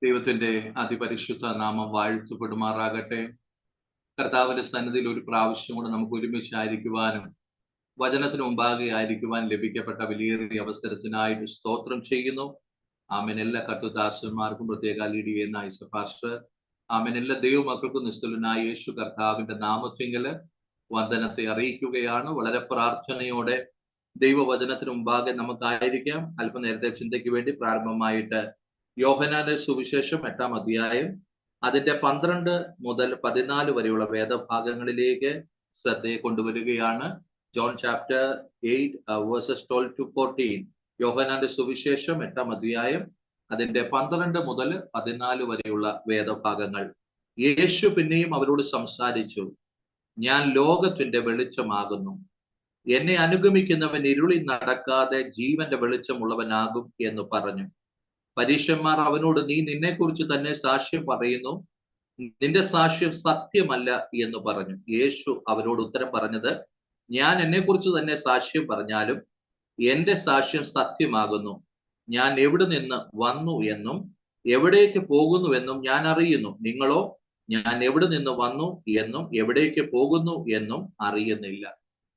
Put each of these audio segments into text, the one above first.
ദൈവത്തിന്റെ അതിപരിശുദ്ധ നാമം വാഴ്ത്തപ്പെടുമാറാകട്ടെ. കർത്താവിന്റെ സന്നിധിയിൽ ഒരു പ്രാവശ്യം കൂടെ നമുക്ക് ഒരുമിച്ചായിരിക്കുവാനും വചനത്തിന് മുമ്പാകെ ആയിരിക്കുവാൻ ലഭിക്കപ്പെട്ട വിലയേറിയ അവസരത്തിനായിട്ട് സ്തോത്രം ചെയ്യുന്നു. ആമേൻ. എല്ലാ കർത്തൃദാസന്മാർക്കും പ്രത്യേക ലീഡ് ചെയ്യുന്ന ഐസപാസ്റ്റർ, ആമേൻ, എല്ലാ ദൈവമക്കൾക്കും നിസ്തുലനായ യേശു കർത്താവിന്റെ നാമത്തിങ്കല് വന്ദനത്തെ അറിയിക്കുകയാണ്. വളരെ പ്രാർത്ഥനയോടെ ദൈവവചനത്തിന് മുമ്പാകെ നമുക്കായിരിക്കാം. അല്പനേരത്തെ ചിന്തയ്ക്ക് വേണ്ടി പ്രാരംഭമായിട്ട് യോഹന്നാന്റെ സുവിശേഷം 8-ാം അധ്യായം അതിന്റെ 12 മുതൽ 14 വരെയുള്ള വേദഭാഗങ്ങളിലേക്ക് ശ്രദ്ധയെ കൊണ്ടുവരികയാണ്. John chapter 8 versus 12 to 14. യോഹന്നാന്റെ സുവിശേഷം 8-ാം അധ്യായം അതിന്റെ 12 മുതൽ 14 വരെയുള്ള വേദഭാഗങ്ങൾ. യേശു പിന്നെയും അവരോട് സംസാരിച്ചു, ഞാൻ ലോകത്തിന്റെ വെളിച്ചമാകുന്നു. എന്നെ അനുഗമിക്കുന്നവൻ ഇരുളിൽ നടക്കാതെ ജീവന്റെ വെളിച്ചമുള്ളവനാകും എന്ന് പറഞ്ഞു. പരീശന്മാർ അവനോട്, നീ നിന്നെക്കുറിച്ച് തന്നെ സാക്ഷ്യം പറയുന്നു, നിന്റെ സാക്ഷ്യം സത്യമല്ല എന്ന് പറഞ്ഞു. യേശു അവരോട് ഉത്തരം പറഞ്ഞത്, ഞാൻ എന്നെക്കുറിച്ച് തന്നെ സാക്ഷ്യം പറഞ്ഞാലും എന്റെ സാക്ഷ്യം സത്യമാകുന്നു. ഞാൻ എവിടെ നിന്ന് വന്നു എന്നും എവിടേക്ക് പോകുന്നുവെന്നും ഞാൻ അറിയുന്നു. നിങ്ങളോ ഞാൻ എവിടെ നിന്ന് വന്നു എന്നും എവിടേക്ക് പോകുന്നു എന്നും അറിയുന്നില്ല.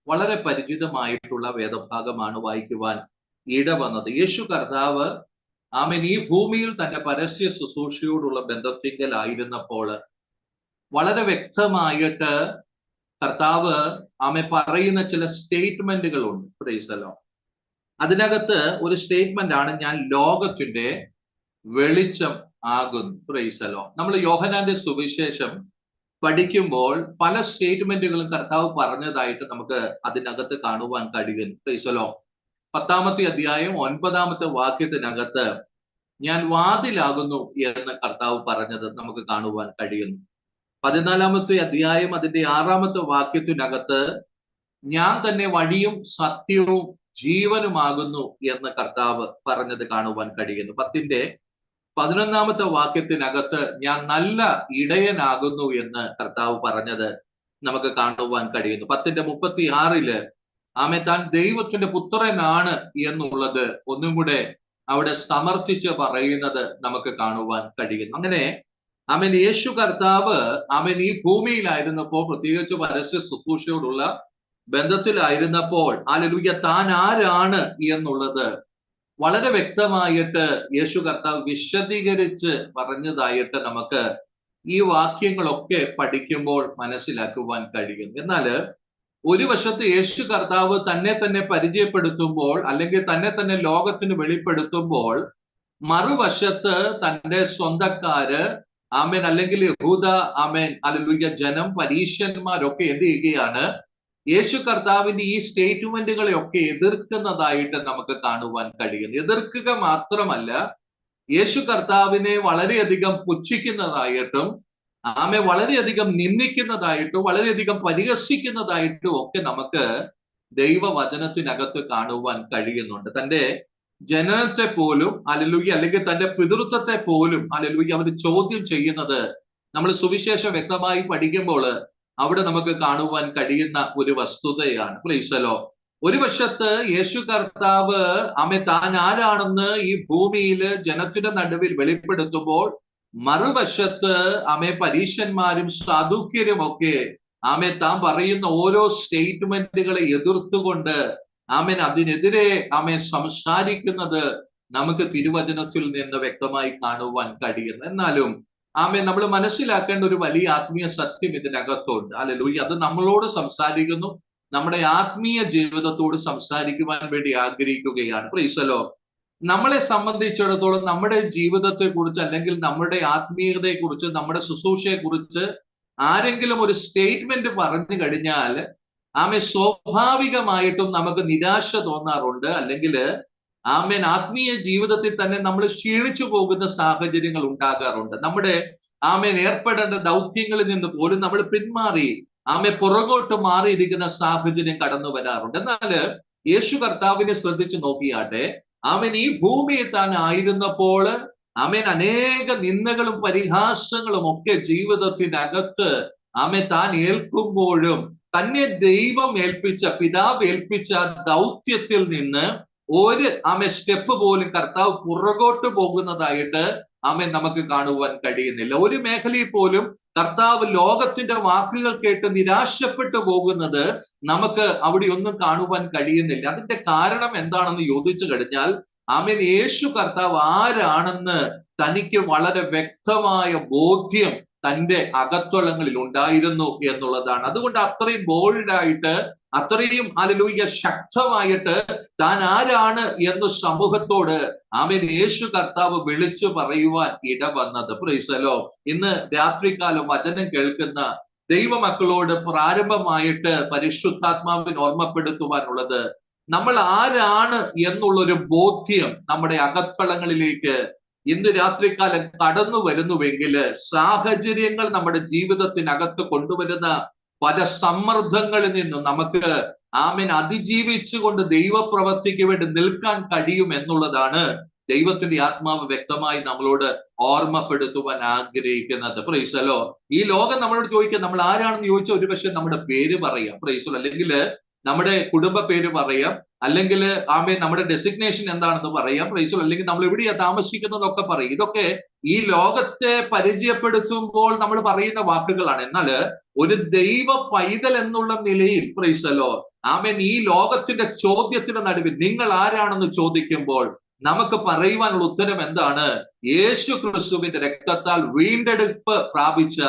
വളരെ പരിചിതമായിട്ടുള്ള വേദഭാഗമാണ് വായിക്കുവാൻ ഇടവന്നത്. യേശു കർത്താവ് ആമേൻ ഈ ഭൂമിയിൽ തന്റെ പരസ്യ ശുശ്രൂഷയോടുള്ള ബന്ധത്തിങ്കലായിരുന്നപ്പോൾ വളരെ വ്യക്തമായിട്ട് കർത്താവ് ആമേ പറയുന്ന ചില സ്റ്റേറ്റ്മെന്റുകളുണ്ട്. Price the Lord. അതിനകത്ത് ഒരു സ്റ്റേറ്റ്മെന്റ് ആണ്, ഞാൻ ലോകത്തിന്റെ വെളിച്ചം ആകുന്നു. Price the Lord. നമ്മൾ യോഹന്നാന്റെ സുവിശേഷം പഠിക്കുമ്പോൾ പല സ്റ്റേറ്റ്മെന്റുകളും കർത്താവ് പറഞ്ഞതായിട്ട് നമുക്ക് അതിനകത്ത് കാണുവാൻ കഴിയുന്നു. Praise the Lord. 10-ാമത്തെ അധ്യായം 9-ാമത്തെ വാക്യത്തിനകത്ത് ഞാൻ വാതിലാകുന്നു എന്ന് കർത്താവ് പറഞ്ഞത് നമുക്ക് കാണുവാൻ കഴിയുന്നു. 14-ാമത്തെ അധ്യായം അതിന്റെ 6-ാമത്തെ വാക്യത്തിനകത്ത് ഞാൻ തന്നെ വഴിയും സത്യവും ജീവനുമാകുന്നു എന്ന് കർത്താവ് പറഞ്ഞത് കാണുവാൻ കഴിയുന്നു. 10-ന്റെ 11-ാമത്തെ വാക്യത്തിനകത്ത് ഞാൻ നല്ല ഇടയനാകുന്നു എന്ന് കർത്താവ് പറഞ്ഞത് നമുക്ക് കാണുവാൻ കഴിയുന്നു. 10-ന്റെ 36-ല് ആമേ താൻ ദൈവത്തിന്റെ പുത്രനാണ് എന്നുള്ളത് ഒന്നും കൂടെ അവിടെ സമർത്ഥിച്ച് പറയുന്നത് നമുക്ക് കാണുവാൻ കഴിയുന്നു. അങ്ങനെ ആമേൻ യേശു കർത്താവ് ആമേൻ ഈ ഭൂമിയിലായിരുന്നപ്പോൾ, പ്രത്യേകിച്ച് പരസ്യ ശുശ്രൂഷയോടുള്ള ബന്ധത്തിലായിരുന്നപ്പോൾ, ഹല്ലേലൂയ, താൻ ആരാണ് എന്നുള്ളത് വളരെ വ്യക്തമായിട്ട് യേശു കർത്താവ് വിശദീകരിച്ച് പറഞ്ഞതായിട്ട് നമുക്ക് ഈ വാക്യങ്ങളൊക്കെ പഠിക്കുമ്പോൾ മനസ്സിലാക്കുവാൻ കഴിയും. എന്നാല് ഒരു വശത്ത് യേശു കർത്താവ് തന്നെ തന്നെ പരിചയപ്പെടുത്തുമ്പോൾ, അല്ലെങ്കിൽ തന്നെ തന്നെ ലോകത്തിന് വെളിപ്പെടുത്തുമ്പോൾ, മറുവശത്ത് തന്റെ സ്വന്തക്കാര് ആമേൻ, അല്ലെങ്കിൽ യഹൂദ ആമേൻ ഹല്ലേലൂയ ജനം, പരീശന്മാരൊക്കെ എന്ത് ചെയ്യുകയാണ്? യേശു കർത്താവിന്റെ ഈ സ്റ്റേറ്റ്മെന്റുകളെ ഒക്കെ എതിർക്കുന്നതായിട്ട് നമുക്ക് കാണുവാൻ കഴിയുന്നു. എതിർക്കുക മാത്രമല്ല, യേശു കർത്താവിനെ വളരെയധികം പുച്ഛിക്കുന്നതായിട്ടും ആമെ വളരെയധികം നിന്ദിക്കുന്നതായിട്ടും വളരെയധികം പരിഹസിക്കുന്നതായിട്ടും ഒക്കെ നമുക്ക് ദൈവവചനത്തിനകത്ത് കാണുവാൻ കഴിയുന്നുണ്ട്. തന്റെ ജനനത്തെ പോലും ഹല്ലേലൂയ, അല്ലെങ്കിൽ തന്റെ പിതൃത്വത്തെ പോലും ഹല്ലേലൂയ അവർ ചോദ്യം ചെയ്യുന്നത് നമ്മൾ സുവിശേഷം വ്യക്തമായി പഠിക്കുമ്പോൾ അവിടെ നമുക്ക് കാണുവാൻ കഴിയുന്ന ഒരു വസ്തുതയാണ്. Price the Lord. ഒരു വശത്ത് യേശു കർത്താവ് ആമേ താൻ ആരാണെന്ന് ഈ ഭൂമിയിൽ ജനത്തിന്റെ നടുവിൽ വെളിപ്പെടുത്തുമ്പോൾ, മറുവശത്ത് ആമേ പരീശന്മാരും സാദൂക്യരും ഒക്കെ ആമേ താൻ പറയുന്ന ഓരോ സ്റ്റേറ്റ്മെന്റുകളെ എതിർത്തുകൊണ്ട് ആമേൻ അതിനെതിരെ ആമേ സംസാരിക്കുന്നത് നമുക്ക് തിരുവചനത്തിൽ നിന്ന് വ്യക്തമായി കാണുവാൻ കഴിയുന്നു. എന്നാലും ആമേ നമ്മൾ മനസ്സിലാക്കേണ്ട ഒരു വലിയ ആത്മീയ സത്യം ഇതിനകത്തുണ്ട്. ഹല്ലേലൂയ. അത് നമ്മളോട് സംസാരിക്കുന്നു, നമ്മുടെ ആത്മീയ ജീവിതത്തോട് സംസാരിക്കുവാൻ വേണ്ടി ആഗ്രഹിക്കുകയാണ്. Price the Lord. നമ്മളെ സംബന്ധിച്ചിടത്തോളം നമ്മുടെ ജീവിതത്തെ കുറിച്ച്, അല്ലെങ്കിൽ നമ്മുടെ ആത്മീയതയെ കുറിച്ച്, നമ്മുടെ ശുശ്രൂഷയെ കുറിച്ച് ആരെങ്കിലും ഒരു സ്റ്റേറ്റ്മെന്റ് പറഞ്ഞു കഴിഞ്ഞാൽ ആമേ സ്വാഭാവികമായിട്ടും നമുക്ക് നിരാശ തോന്നാറുണ്ട്, അല്ലെങ്കിൽ ആമേൻ ആത്മീയ ജീവിതത്തിൽ തന്നെ നമ്മൾ ക്ഷീണിച്ചു പോകുന്ന സാഹചര്യങ്ങൾ ഉണ്ടാകാറുണ്ട്. നമ്മുടെ ആമേൻ ഏർപ്പെടേണ്ട ദൗത്യങ്ങളിൽ നിന്ന് പോലും നമ്മൾ പിന്മാറി ആമേ പുറകോട്ട് മാറിയിരിക്കുന്ന സാഹചര്യം കടന്നു വരാറുണ്ട്. എന്നാൽ യേശു കർത്താവിനെ ശ്രദ്ധിച്ചു നോക്കിയാട്ടെ, ആമേൻ ഈ ഭൂമിയിൽ താൻ ആയിരുന്നപ്പോൾ ആമേൻ അനേക നിന്ദകളും പരിഹാസങ്ങളും ഒക്കെ ജീവിതത്തിനകത്ത് ആമേൻ താൻ ഏൽക്കുമ്പോഴും തന്നെ ദൈവം ഏൽപ്പിച്ച, പിതാവ് ഏൽപ്പിച്ച ദൗത്യത്തിൽ നിന്ന് ഒരു ആമേ സ്റ്റെപ്പ് പോലും കർത്താവ് പുറകോട്ട് പോകുന്നതായിട്ട് ആമേൻ നമുക്ക് കാണുവാൻ കഴിയുന്നില്ല. ഒരു മേഖലയിൽ പോലും കർത്താവ് ലോകത്തിന്റെ വാക്കുകൾ കേട്ട് നിരാശപ്പെട്ടു പോകുന്നത് നമുക്ക് അവിടെ ഒന്നും കാണുവാൻ കഴിയുന്നില്ല. അതിന്റെ കാരണം എന്താണെന്ന് ചോദിച്ചു കഴിഞ്ഞാൽ, ആമേൻ, യേശു കർത്താവ് ആരാണെന്ന് തനിക്ക് വളരെ വ്യക്തമായ ബോധ്യം തന്റെ അകത്തളങ്ങളിൽ ഉണ്ടായിരുന്നു എന്നുള്ളതാണ്. അതുകൊണ്ട് അത്രയും ബോൾഡായിട്ട്, അത്രയും ഹല്ലേലൂയ ശക്തമായിട്ട് താൻ ആരാണ് എന്ന് സമൂഹത്തോട് ആമേൻ യേശു കർത്താവ് വിളിച്ചു പറയുവാൻ ഇടവന്നത്. Price the Lord. ഇന്ന് രാത്രികാലം വചനം കേൾക്കുന്ന ദൈവമക്കളോട് പ്രാരംഭമായിട്ട് പരിശുദ്ധാത്മാവിന് ഓർമ്മപ്പെടുത്തുവാനുള്ളത്, നമ്മൾ ആരാണ് എന്നുള്ളൊരു ബോധ്യം നമ്മുടെ അകത്തളങ്ങളിലേക്ക് ഇന്ന് രാത്രികാലം കടന്നു വരുന്നുവെങ്കിൽ, സാഹചര്യങ്ങൾ നമ്മുടെ ജീവിതത്തിനകത്ത് കൊണ്ടുവരുന്ന പല സമ്മർദ്ദങ്ങളിൽ നിന്നും നമുക്ക് ആമേൻ അതിജീവിച്ചുകൊണ്ട് ദൈവപ്രവൃത്തിക്ക് വേണ്ടി നിൽക്കാൻ കഴിയും എന്നുള്ളതാണ് ദൈവത്തിന്റെ ആത്മാവ് വ്യക്തമായി നമ്മളോട് ഓർമ്മപ്പെടുത്തുവാൻ ആഗ്രഹിക്കുന്നത്. Price the Lord. ഈ ലോകം നമ്മളോട് ചോദിക്കുക നമ്മൾ ആരാണെന്ന് ചോദിച്ചാൽ ഒരു പക്ഷെ നമ്മുടെ പേര് പറയാം, പ്രൈസ് ദി ലോർഡ്, അല്ലെങ്കിൽ നമ്മുടെ കുടുംബ പേര് പറയാം, അല്ലെങ്കിൽ ആമേൻ നമ്മുടെ ഡെസിഗ്നേഷൻ എന്താണെന്ന് പറയാം, പ്രൈസ് ദി ലോർഡ്, അല്ലെങ്കിൽ നമ്മൾ എവിടെയാ താമസിക്കുന്നതൊക്കെ പറയും. ഇതൊക്കെ ഈ ലോകത്തെ പരിചയപ്പെടുത്തുമ്പോൾ നമ്മൾ പറയുന്ന വാക്കുകളാണ്. എന്നാൽ ഒരു ദൈവ പൈതൽ എന്നുള്ള നിലയിൽ, പ്രൈസ് ദി ലോർഡ്, ആമേൻ, ഈ ലോകത്തിന്റെ ചോദ്യത്തിന് നടുവിൽ നിങ്ങൾ ആരാണെന്ന് ചോദിക്കുമ്പോൾ നമുക്ക് പറയുവാനുള്ള ഉത്തരം എന്താണ്? യേശു ക്രിസ്തുവിന്റെ രക്തത്താൽ വീണ്ടെടുപ്പ് പ്രാപിച്ച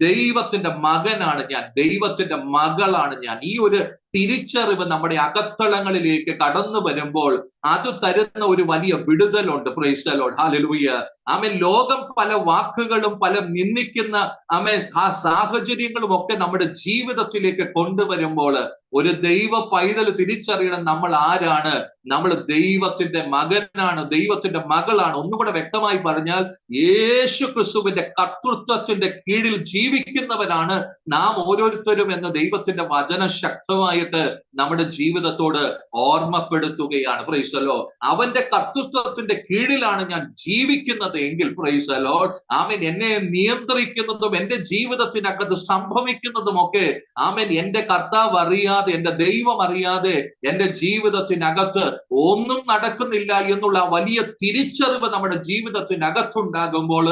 ദൈവത്തിന്റെ മകനാണ് ഞാൻ, ദൈവത്തിന്റെ മകളാണ് ഞാൻ. ഈ ഒരു തിരിച്ചറിവ് നമ്മുടെ അകത്തളങ്ങളിലേക്ക് കടന്നു വരുമ്പോൾ അത് തരുന്ന ഒരു വലിയ വിടുതലുണ്ട്. Praise the Lord. Hallelujah. Amen. ലോകം പല വാക്കുകളും പല നിന്ദിക്കുന്ന ആമേൻ ആ സാഹചര്യങ്ങളും ഒക്കെ നമ്മുടെ ജീവിതത്തിലേക്ക് കൊണ്ടുവരുമ്പോൾ ഒരു ദൈവ പൈതൽ തിരിച്ചറിയണം നമ്മൾ ആരാണ്. നമ്മൾ ദൈവത്തിന്റെ മകനാണ്, ദൈവത്തിന്റെ മകളാണ്. ഒന്നുകൂടെ വ്യക്തമായി പറഞ്ഞാൽ, യേശു ക്രിസ്തുവിന്റെ കർത്തൃത്വത്തിന്റെ കീഴിൽ ജീവിക്കുന്നവരാണ് നാം ഓരോരുത്തരും എന്ന ദൈവത്തിന്റെ വചനം ശക്തമായിട്ട് നമ്മുടെ ജീവിതത്തോട് ഓർമ്മപ്പെടുത്തുകയാണ്. Price the Lord. അവന്റെ കർത്തൃത്വത്തിന്റെ കീഴിലാണ് ഞാൻ ജീവിക്കുന്നത് എങ്കിൽ, പ്രൈസ് ദി ലോർഡ്, ആമേൻ, എന്നെ നിയന്ത്രിക്കുന്നതും എന്റെ ജീവിതത്തിനകത്ത് സംഭവിക്കുന്നതും ഒക്കെ ആമേൻ എന്റെ കർത്താവ് അറിയാതെ, എന്റെ ദൈവം അറിയാതെ എന്റെ ജീവിതത്തിനകത്ത് ഒന്നും നടക്കുന്നില്ല എന്നുള്ള വലിയ തിരിച്ചറിവ് നമ്മുടെ ജീവിതത്തിനകത്തുണ്ടാകുമ്പോൾ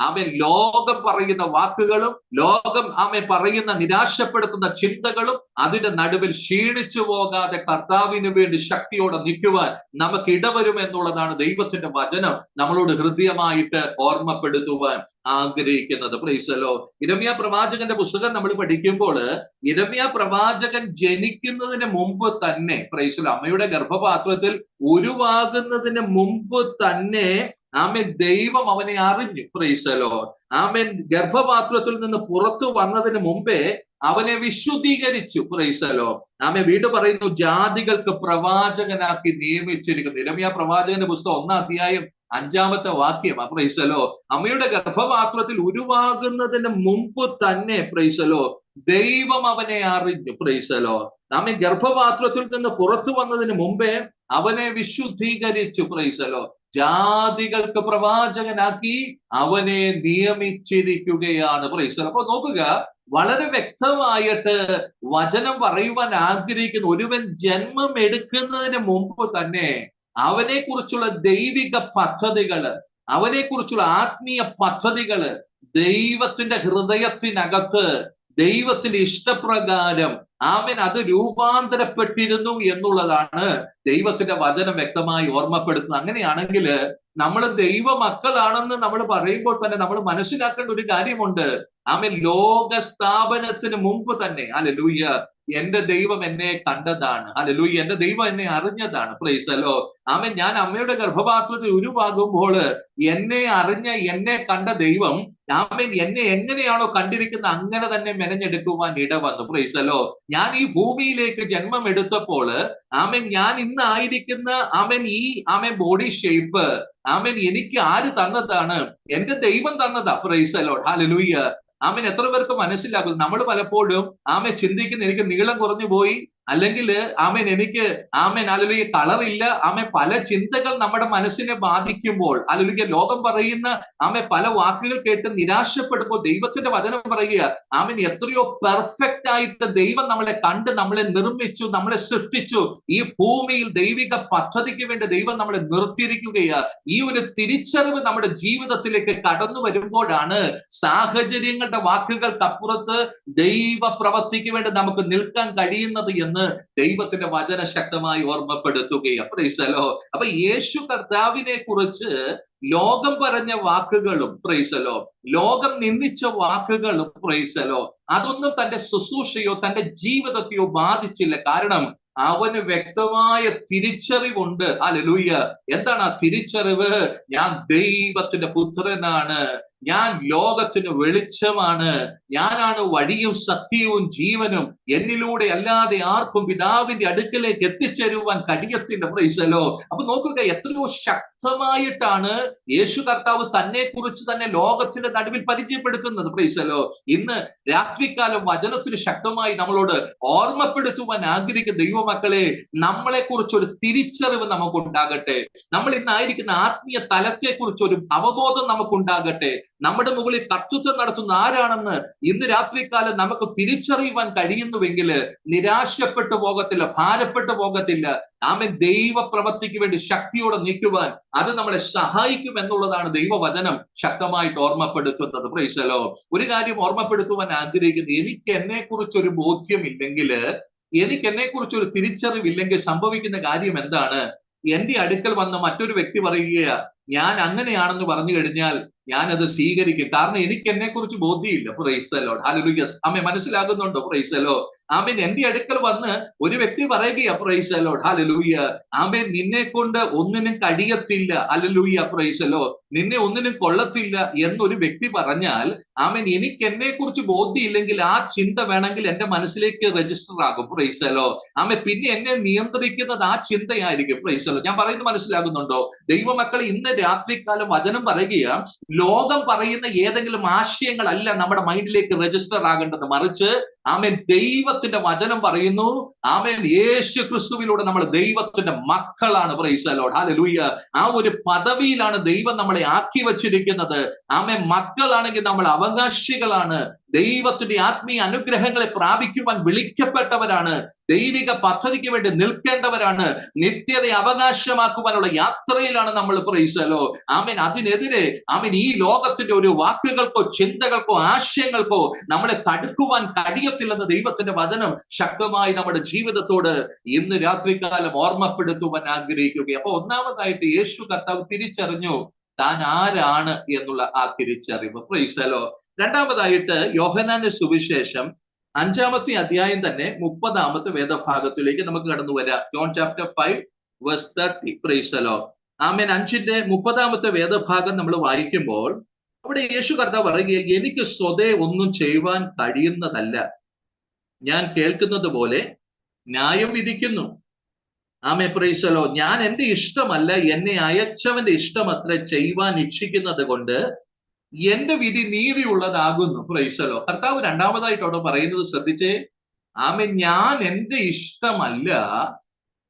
ആമേൻ ലോകം പറയുന്ന വാക്കുകളും ലോകം ആമേൻ പറയുന്ന നിരാശപ്പെടുത്തുന്ന ചിന്തകളും അതിന്റെ നടുവിൽ ക്ഷീണിച്ചു പോകാതെ കർത്താവിന് വേണ്ടി ശക്തിയോടെ നിൽക്കുവാൻ നമുക്ക് ഇടവരും എന്നുള്ളതാണ് ദൈവത്തിന്റെ വചനം നമ്മളോട് ഹൃദ്യമായിട്ട് ഓർമ്മപ്പെടുത്തുവാൻ ആഗ്രഹിക്കുന്നത്. Price the Lord. യിരെമ്യാ പ്രവാചകന്റെ പുസ്തകം നമ്മൾ പഠിക്കുമ്പോൾ യിരെമ്യാ പ്രവാചകൻ ജനിക്കുന്നതിന് മുമ്പ് തന്നെ, പ്രൈസ് ദി ലോർഡ്, അമ്മയുടെ ഗർഭപാത്രത്തിൽ ഉരുവാകുന്നതിന് മുമ്പ് തന്നെ ആമേൻ ദൈവം അവനെ അറിഞ്ഞു. Praise the Lord. ആമേൻ. ഗർഭപാത്രത്തിൽ നിന്ന് പുറത്തു വന്നതിന് മുമ്പേ അവനെ വിശുദ്ധീകരിച്ചു. Praise the Lord. ആമേൻ. വീണ്ടും പറയുന്നു, ജാതികൾക്ക് പ്രവാചകനാക്കി നിയമിച്ചിരിക്കുന്നു. യിരെമ്യാ പ്രവാചകന്റെ പുസ്തകം 1-ാം അധ്യായം 5-ാമത്തെ വാക്യമാണ്. Price the Lord. അമ്മയുടെ ഗർഭപാത്രത്തിൽ ഉരുവാകുന്നതിന് മുമ്പ് തന്നെ, പ്രൈസ് ദി ലോർഡ്, ദൈവം അവനെ അറിഞ്ഞു. Praise the Lord. ആമേൻ. ഗർഭപാത്രത്തിൽ നിന്ന് പുറത്തു വന്നതിന് മുമ്പേ അവനെ വിശുദ്ധീകരിച്ചു. Praise the Lord. ജാതികൾക്ക് പ്രവാചകനാക്കി അവനെ നിയമിച്ചിരിക്കുകയാണ്. Price the Lord. അപ്പൊ നോക്കുക, വളരെ വ്യക്തമായിട്ട് വചനം പറയുവാൻ ആഗ്രഹിക്കുന്ന, ഒരുവൻ ജന്മം എടുക്കുന്നതിന് മുമ്പ് തന്നെ അവനെ കുറിച്ചുള്ള ദൈവിക പദ്ധതികള്, അവനെ കുറിച്ചുള്ള ആത്മീയ പദ്ധതികള് ദൈവത്തിന്റെ ഹൃദയത്തിനകത്ത് ദൈവത്തിന്റെ ഇഷ്ടപ്രകാരം ആമേൻ അത് രൂപാന്തരപ്പെട്ടിരുന്നു എന്നുള്ളതാണ് ദൈവത്തിന്റെ വചനം വ്യക്തമായി ഓർമ്മപ്പെടുത്തുന്നത്. അങ്ങനെയാണെങ്കിൽ നമ്മൾ ദൈവ മക്കളാണെന്ന് നമ്മൾ പറയുമ്പോൾ തന്നെ നമ്മൾ മനസ്സിലാക്കേണ്ട ഒരു കാര്യമുണ്ട്. ആമേൻ. ലോക സ്ഥാപനത്തിന് മുമ്പ് തന്നെ, ഹല്ലേലൂയ, എന്റെ ദൈവം എന്നെ കണ്ടതാണ്. ഹല്ലേലൂയ. എന്റെ ദൈവം എന്നെ അറിഞ്ഞതാണ്. Praise the Lord. ആമേൻ. ഞാൻ അമ്മയുടെ ഗർഭപാത്രത്തിൽ ഉരുവാകുമ്പോൾ എന്നെ അറിഞ്ഞ, എന്നെ കണ്ട ദൈവം ആമേൻ എന്നെ എങ്ങനെയാണോ കണ്ടിരിക്കുന്നത് അങ്ങനെ തന്നെ മെനഞ്ഞെടുക്കുവാൻ ഇടവന്നു. Praise the Lord. ഞാൻ ഈ ഭൂമിയിലേക്ക് ജന്മം എടുത്തപ്പോൾ ആമേൻ ഞാൻ ഇന്ന് ആയിരിക്കുന്ന ആമേൻ ഈ ആമേൻ ബോഡി ഷേപ്പ് ആമേൻ എനിക്ക് ആര് തന്നതാണ്? എന്റെ ദൈവം തന്നതാ. Price the Lord. ഹല്ലേലൂയ. ആമേൻ. എത്ര പേർക്ക് മനസ്സിലാകും? നമ്മൾ പലപ്പോഴും ആമേൻ ചിന്തിക്കുന്ന, എനിക്ക് നീളം കുറഞ്ഞു പോയി, അല്ലെങ്കിൽ ആമേൻ എനിക്ക് ആമേൻ ഹല്ലേലൂയ കളറില്ല, ആമേൻ പല ചിന്തകൾ നമ്മുടെ മനസ്സിനെ ബാധിക്കുമ്പോൾ, ഹല്ലേലൂയ ലോകം പറയുന്ന ആമേൻ പല വാക്കുകൾ കേട്ട് നിരാശപ്പെടുമ്പോൾ ദൈവത്തിന്റെ വചനം പറയുക, ആമേൻ എത്രയോ പെർഫെക്റ്റ് ആയിട്ട് ദൈവം നമ്മളെ കണ്ട് നമ്മളെ നിർമ്മിച്ചു, നമ്മളെ സൃഷ്ടിച്ചു. ഈ ഭൂമിയിൽ ദൈവിക പദ്ധതിക്ക് വേണ്ടി ദൈവം നമ്മളെ നിർത്തിയിരിക്കുകയാ. ഈ ഒരു തിരിച്ചറിവ് നമ്മുടെ ജീവിതത്തിലേക്ക് കടന്നു വരുമ്പോഴാണ് സാഹചര്യങ്ങളുടെ വാക്കുകൾക്കപ്പുറത്ത് ദൈവ പ്രവൃത്തിക്ക് വേണ്ടി നമുക്ക് നിൽക്കാൻ കഴിയുന്നത് എന്ന് ദൈവത്തിന്റെ വചന ശക്തമായി ഓർമ്മപ്പെടുത്തുകയാണ്. Price the Lord. അപ്പൊ യേശു കർത്താവിനെ കുറിച്ച് ലോകം പറഞ്ഞ വാക്കുകളും, പ്രൈസ് ദി ലോർഡ്, ലോകം നിന്ദിച്ച വാക്കുകളും, പ്രൈസ് ദി ലോർഡ്, അതൊന്നും തന്റെ ശുശ്രൂഷയോ തന്റെ ജീവിതത്തെയോ ബാധിച്ചില്ല. കാരണം അവന് വ്യക്തമായ തിരിച്ചറിവുണ്ട്. ഹല്ലേലൂയ. എന്താണ് ആ തിരിച്ചറിവ്? ഞാൻ ദൈവത്തിന്റെ പുത്രനാണ്, ഞാൻ ലോകത്തിന് വെളിച്ചമാണ്, ഞാനാണ് വഴിയും സത്യവും ജീവനും, എന്നിലൂടെ അല്ലാതെ ആർക്കും പിതാവിന്റെ അടുക്കലേക്ക് എത്തിച്ചേരുവാൻ കഴിയത്തില്ല. Price the Lord. അപ്പൊ നോക്കുക, എത്രയോ ശക്തമായിട്ടാണ് യേശു കർത്താവ് തന്നെ കുറിച്ച് തന്നെ ലോകത്തിന്റെ നടുവിൽ പരിചയപ്പെടുത്തുന്നത്. Price the Lord. ഇന്ന് രാത്രികാലം വചനത്തിന് ശക്തമായി നമ്മളോട് ഓർമ്മപ്പെടുത്തുവാൻ ആഗ്രഹിക്കുന്ന ദൈവമക്കളെ, നമ്മളെ കുറിച്ച് ഒരു തിരിച്ചറിവ് നമുക്കുണ്ടാകട്ടെ. നമ്മൾ ഇന്നായിരിക്കുന്ന ആത്മീയ തലത്തെ കുറിച്ച് ഒരു അവബോധം നമുക്കുണ്ടാകട്ടെ. നമ്മുടെ മുകളിൽ കർത്തൃത്വം നടത്തുന്ന ആരാണെന്ന് ഇന്ന് രാത്രികാലം നമുക്ക് തിരിച്ചറിയുവാൻ കഴിയുന്നുവെങ്കിൽ നിരാശപ്പെട്ടു പോകത്തില്ല, ഭാരപ്പെട്ടു പോകത്തില്ല. ആമേൻ. ദൈവ പ്രവൃത്തിക്ക് വേണ്ടി ശക്തിയോടെ നിൽക്കുവാൻ അത് നമ്മളെ സഹായിക്കും എന്നുള്ളതാണ് ദൈവവചനം ശക്തമായിട്ട് ഓർമ്മപ്പെടുത്തുന്നത്. Praise the Lord. ഒരു കാര്യം ഓർമ്മപ്പെടുത്തുവാൻ ആഗ്രഹിക്കുന്നത്, എനിക്ക് എന്നെ കുറിച്ച് ഒരു ബോധ്യമില്ലെങ്കിൽ, എനിക്ക് എന്നെ കുറിച്ച് ഒരു തിരിച്ചറിവില്ലെങ്കിൽ സംഭവിക്കുന്ന കാര്യം എന്താണ്? എന്റെ അടുക്കൽ വന്ന് മറ്റൊരു വ്യക്തി പറയുക, ഞാൻ അങ്ങനെയാണെന്ന് പറഞ്ഞു കഴിഞ്ഞാൽ ഞാനത് സ്വീകരിക്കും. കാരണം എനിക്ക് എന്നെ കുറിച്ച് ബോധ്യമില്ല. Praise the Lord. ഹല്ലേലൂയ. ആമേൻ. മനസ്സിലാകുന്നുണ്ടോ? Praise the Lord. ആമേൻ. എന്റെ അടുക്കൽ വന്ന് ഒരു വ്യക്തി പറയുകയാ, പ്രൈസ് ദി ലോർഡ്. ഹല്ലേലൂയ. ആമേൻ. നിന്നെ കൊണ്ട് ഒന്നിനും കഴിയത്തില്ല. ഹല്ലേലൂയ. Praise the Lord. നിന്നെ ഒന്നിനും കൊള്ളത്തില്ല എന്നൊരു വ്യക്തി പറഞ്ഞാൽ, ആമേൻ, എനിക്ക് എന്നെ കുറിച്ച് ബോധ്യമില്ലെങ്കിൽ ആ ചിന്ത വേണമെങ്കിൽ എന്റെ മനസ്സിലേക്ക് രജിസ്റ്റർ ആകും. Praise the Lord. ആമേൻ. പിന്നെ എന്നെ നിയന്ത്രിക്കുന്നത് ആ ചിന്തയായിരിക്കും. Price the Lord. ഞാൻ പറയുന്നത് മനസ്സിലാകുന്നുണ്ടോ? ദൈവമക്കൾ, ഇന്ന് രാത്രികാലം വചനം പറയുക, ലോകം പറയുന്ന ഏതെങ്കിലും ആശയങ്ങളല്ല നമ്മുടെ മൈൻഡിലേക്ക് രജിസ്റ്റർ ആകേണ്ടത്. മറിച്ച് ആമേൻ, ദൈവത്തിന്റെ വചനം പറയുന്നു, ആമേൻ, യേശു ക്രിസ്തുവിലൂടെ നമ്മൾ ദൈവത്തിന്റെ മക്കളാണ്. Price the Lord. ഹല്ലേലൂയ. ആ ഒരു പദവിയിലാണ് ദൈവം നമ്മളെ ആക്കി വച്ചിരിക്കുന്നത്. ആമേൻ. മക്കളാണെങ്കിൽ നമ്മൾ അവകാശികളാണ്. ദൈവത്തിന്റെ ആത്മീയ അനുഗ്രഹങ്ങളെ പ്രാപിക്കുവാൻ വിളിക്കപ്പെട്ടവരാണ്. ദൈവിക പദ്ധതിക്ക് വേണ്ടി നിൽക്കേണ്ടവരാണ്. നിത്യത അവകാശമാക്കുവാനുള്ള യാത്രയിലാണ് നമ്മൾ. Praise the Lord. ആമേൻ. അതിനെതിരെ ആമേൻ ഈ ലോകത്തിന്റെ ഒരു വാക്കുകൾക്കോ ചിന്തകൾക്കോ ആശയങ്ങൾക്കോ നമ്മളെ തടുക്കുവാൻ കഴിയത്തില്ലെന്ന് ദൈവത്തിന്റെ വചനം ശക്തമായി നമ്മുടെ ജീവിതത്തോട് ഇന്ന് രാത്രികാലം ഓർമ്മപ്പെടുത്തുവാൻ ആഗ്രഹിക്കുക. അപ്പൊ ഒന്നാമതായിട്ട് യേശു കർത്താവ് തിരിച്ചറിഞ്ഞു താൻ ആരാണ് എന്നുള്ള ആ തിരിച്ചറിവ്. Price the Lord. രണ്ടാമതായിട്ട് യോഹന്നാന്റെ സുവിശേഷം 5-ാമത്തെ അധ്യായം തന്നെ 30-ാമത്തെ വേദഭാഗത്തിലേക്ക് നമുക്ക് കടന്നു വരാം. John chapter 5 verse 30. Praise the Lord. ആമേൻ. 5-ന്റെ 30-ാമത്തെ വേദഭാഗം നമ്മൾ വായിക്കുമ്പോൾ അവിടെ യേശു കർത്താവ് പറയുക, എനിക്ക് സ്വതേ ഒന്നും ചെയ്യുവാൻ കഴിയുന്നതല്ല, ഞാൻ കേൾക്കുന്നത് പോലെ ന്യായം വിധിക്കുന്നു. ആമേൻ. Praise the Lord. ഞാൻ എന്റെ ഇഷ്ടമല്ല, എന്നെ അയച്ചവന്റെ ഇഷ്ടം അത്ര ചെയ്യുവാൻ ഇച്ഛിക്കുന്നത് കൊണ്ട് എന്റെ വിധി നീതിയുള്ളതാകുന്നു. Price the Lord. കർത്താവ് രണ്ടാമതായിട്ട് അവിടെ പറയുന്നത് ശ്രദ്ധിച്ചേ. ആമേൻ. ഞാൻ എന്റെ ഇഷ്ടമല്ല,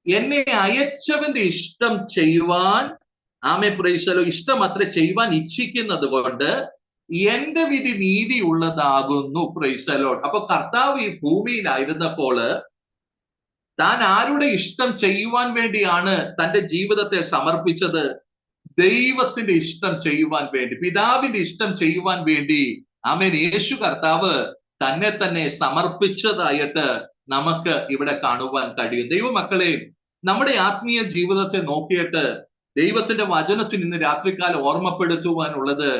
എന്നെ അയച്ചവന്റെ ഇഷ്ടം ചെയ്യുവാൻ, ആമേൻ, പ്രൈസ് ദി ലോർഡ്, ഇഷ്ടം അത്ര ചെയ്യുവാൻ ഇച്ഛിക്കുന്നത് കൊണ്ട് എന്റെ വിധി നീതിയുള്ളതാകുന്നു. Price the Lord. അപ്പൊ കർത്താവ് ഈ ഭൂമിയിലായിരുന്നപ്പോൾ താൻ ആരുടെ ഇഷ്ടം ചെയ്യുവാൻ വേണ്ടിയാണ് തന്റെ ജീവിതത്തെ സമർപ്പിച്ചത്? ദൈവത്തിന്റെ ഇഷ്ടം ചെയ്യുവാൻ വേണ്ടി, പിതാവിന്റെ ഇഷ്ടം ചെയ്യുവാൻ വേണ്ടി. ആമേൻ. യേശു കർത്താവ് തന്നെ തന്നെ സമർപ്പിച്ചതായിട്ട് നമുക്ക് ഇവിടെ കാണുവാൻ കഴിയും. ദൈവമക്കളെ, നമ്മുടെ ആത്മീയ ജീവിതത്തെ നോക്കിയിട്ട് ദൈവത്തിന്റെ വചനത്തിന് ഇന്ന് രാത്രികാലം ഓർമ്മപ്പെടുത്തുവാനുള്ളത്,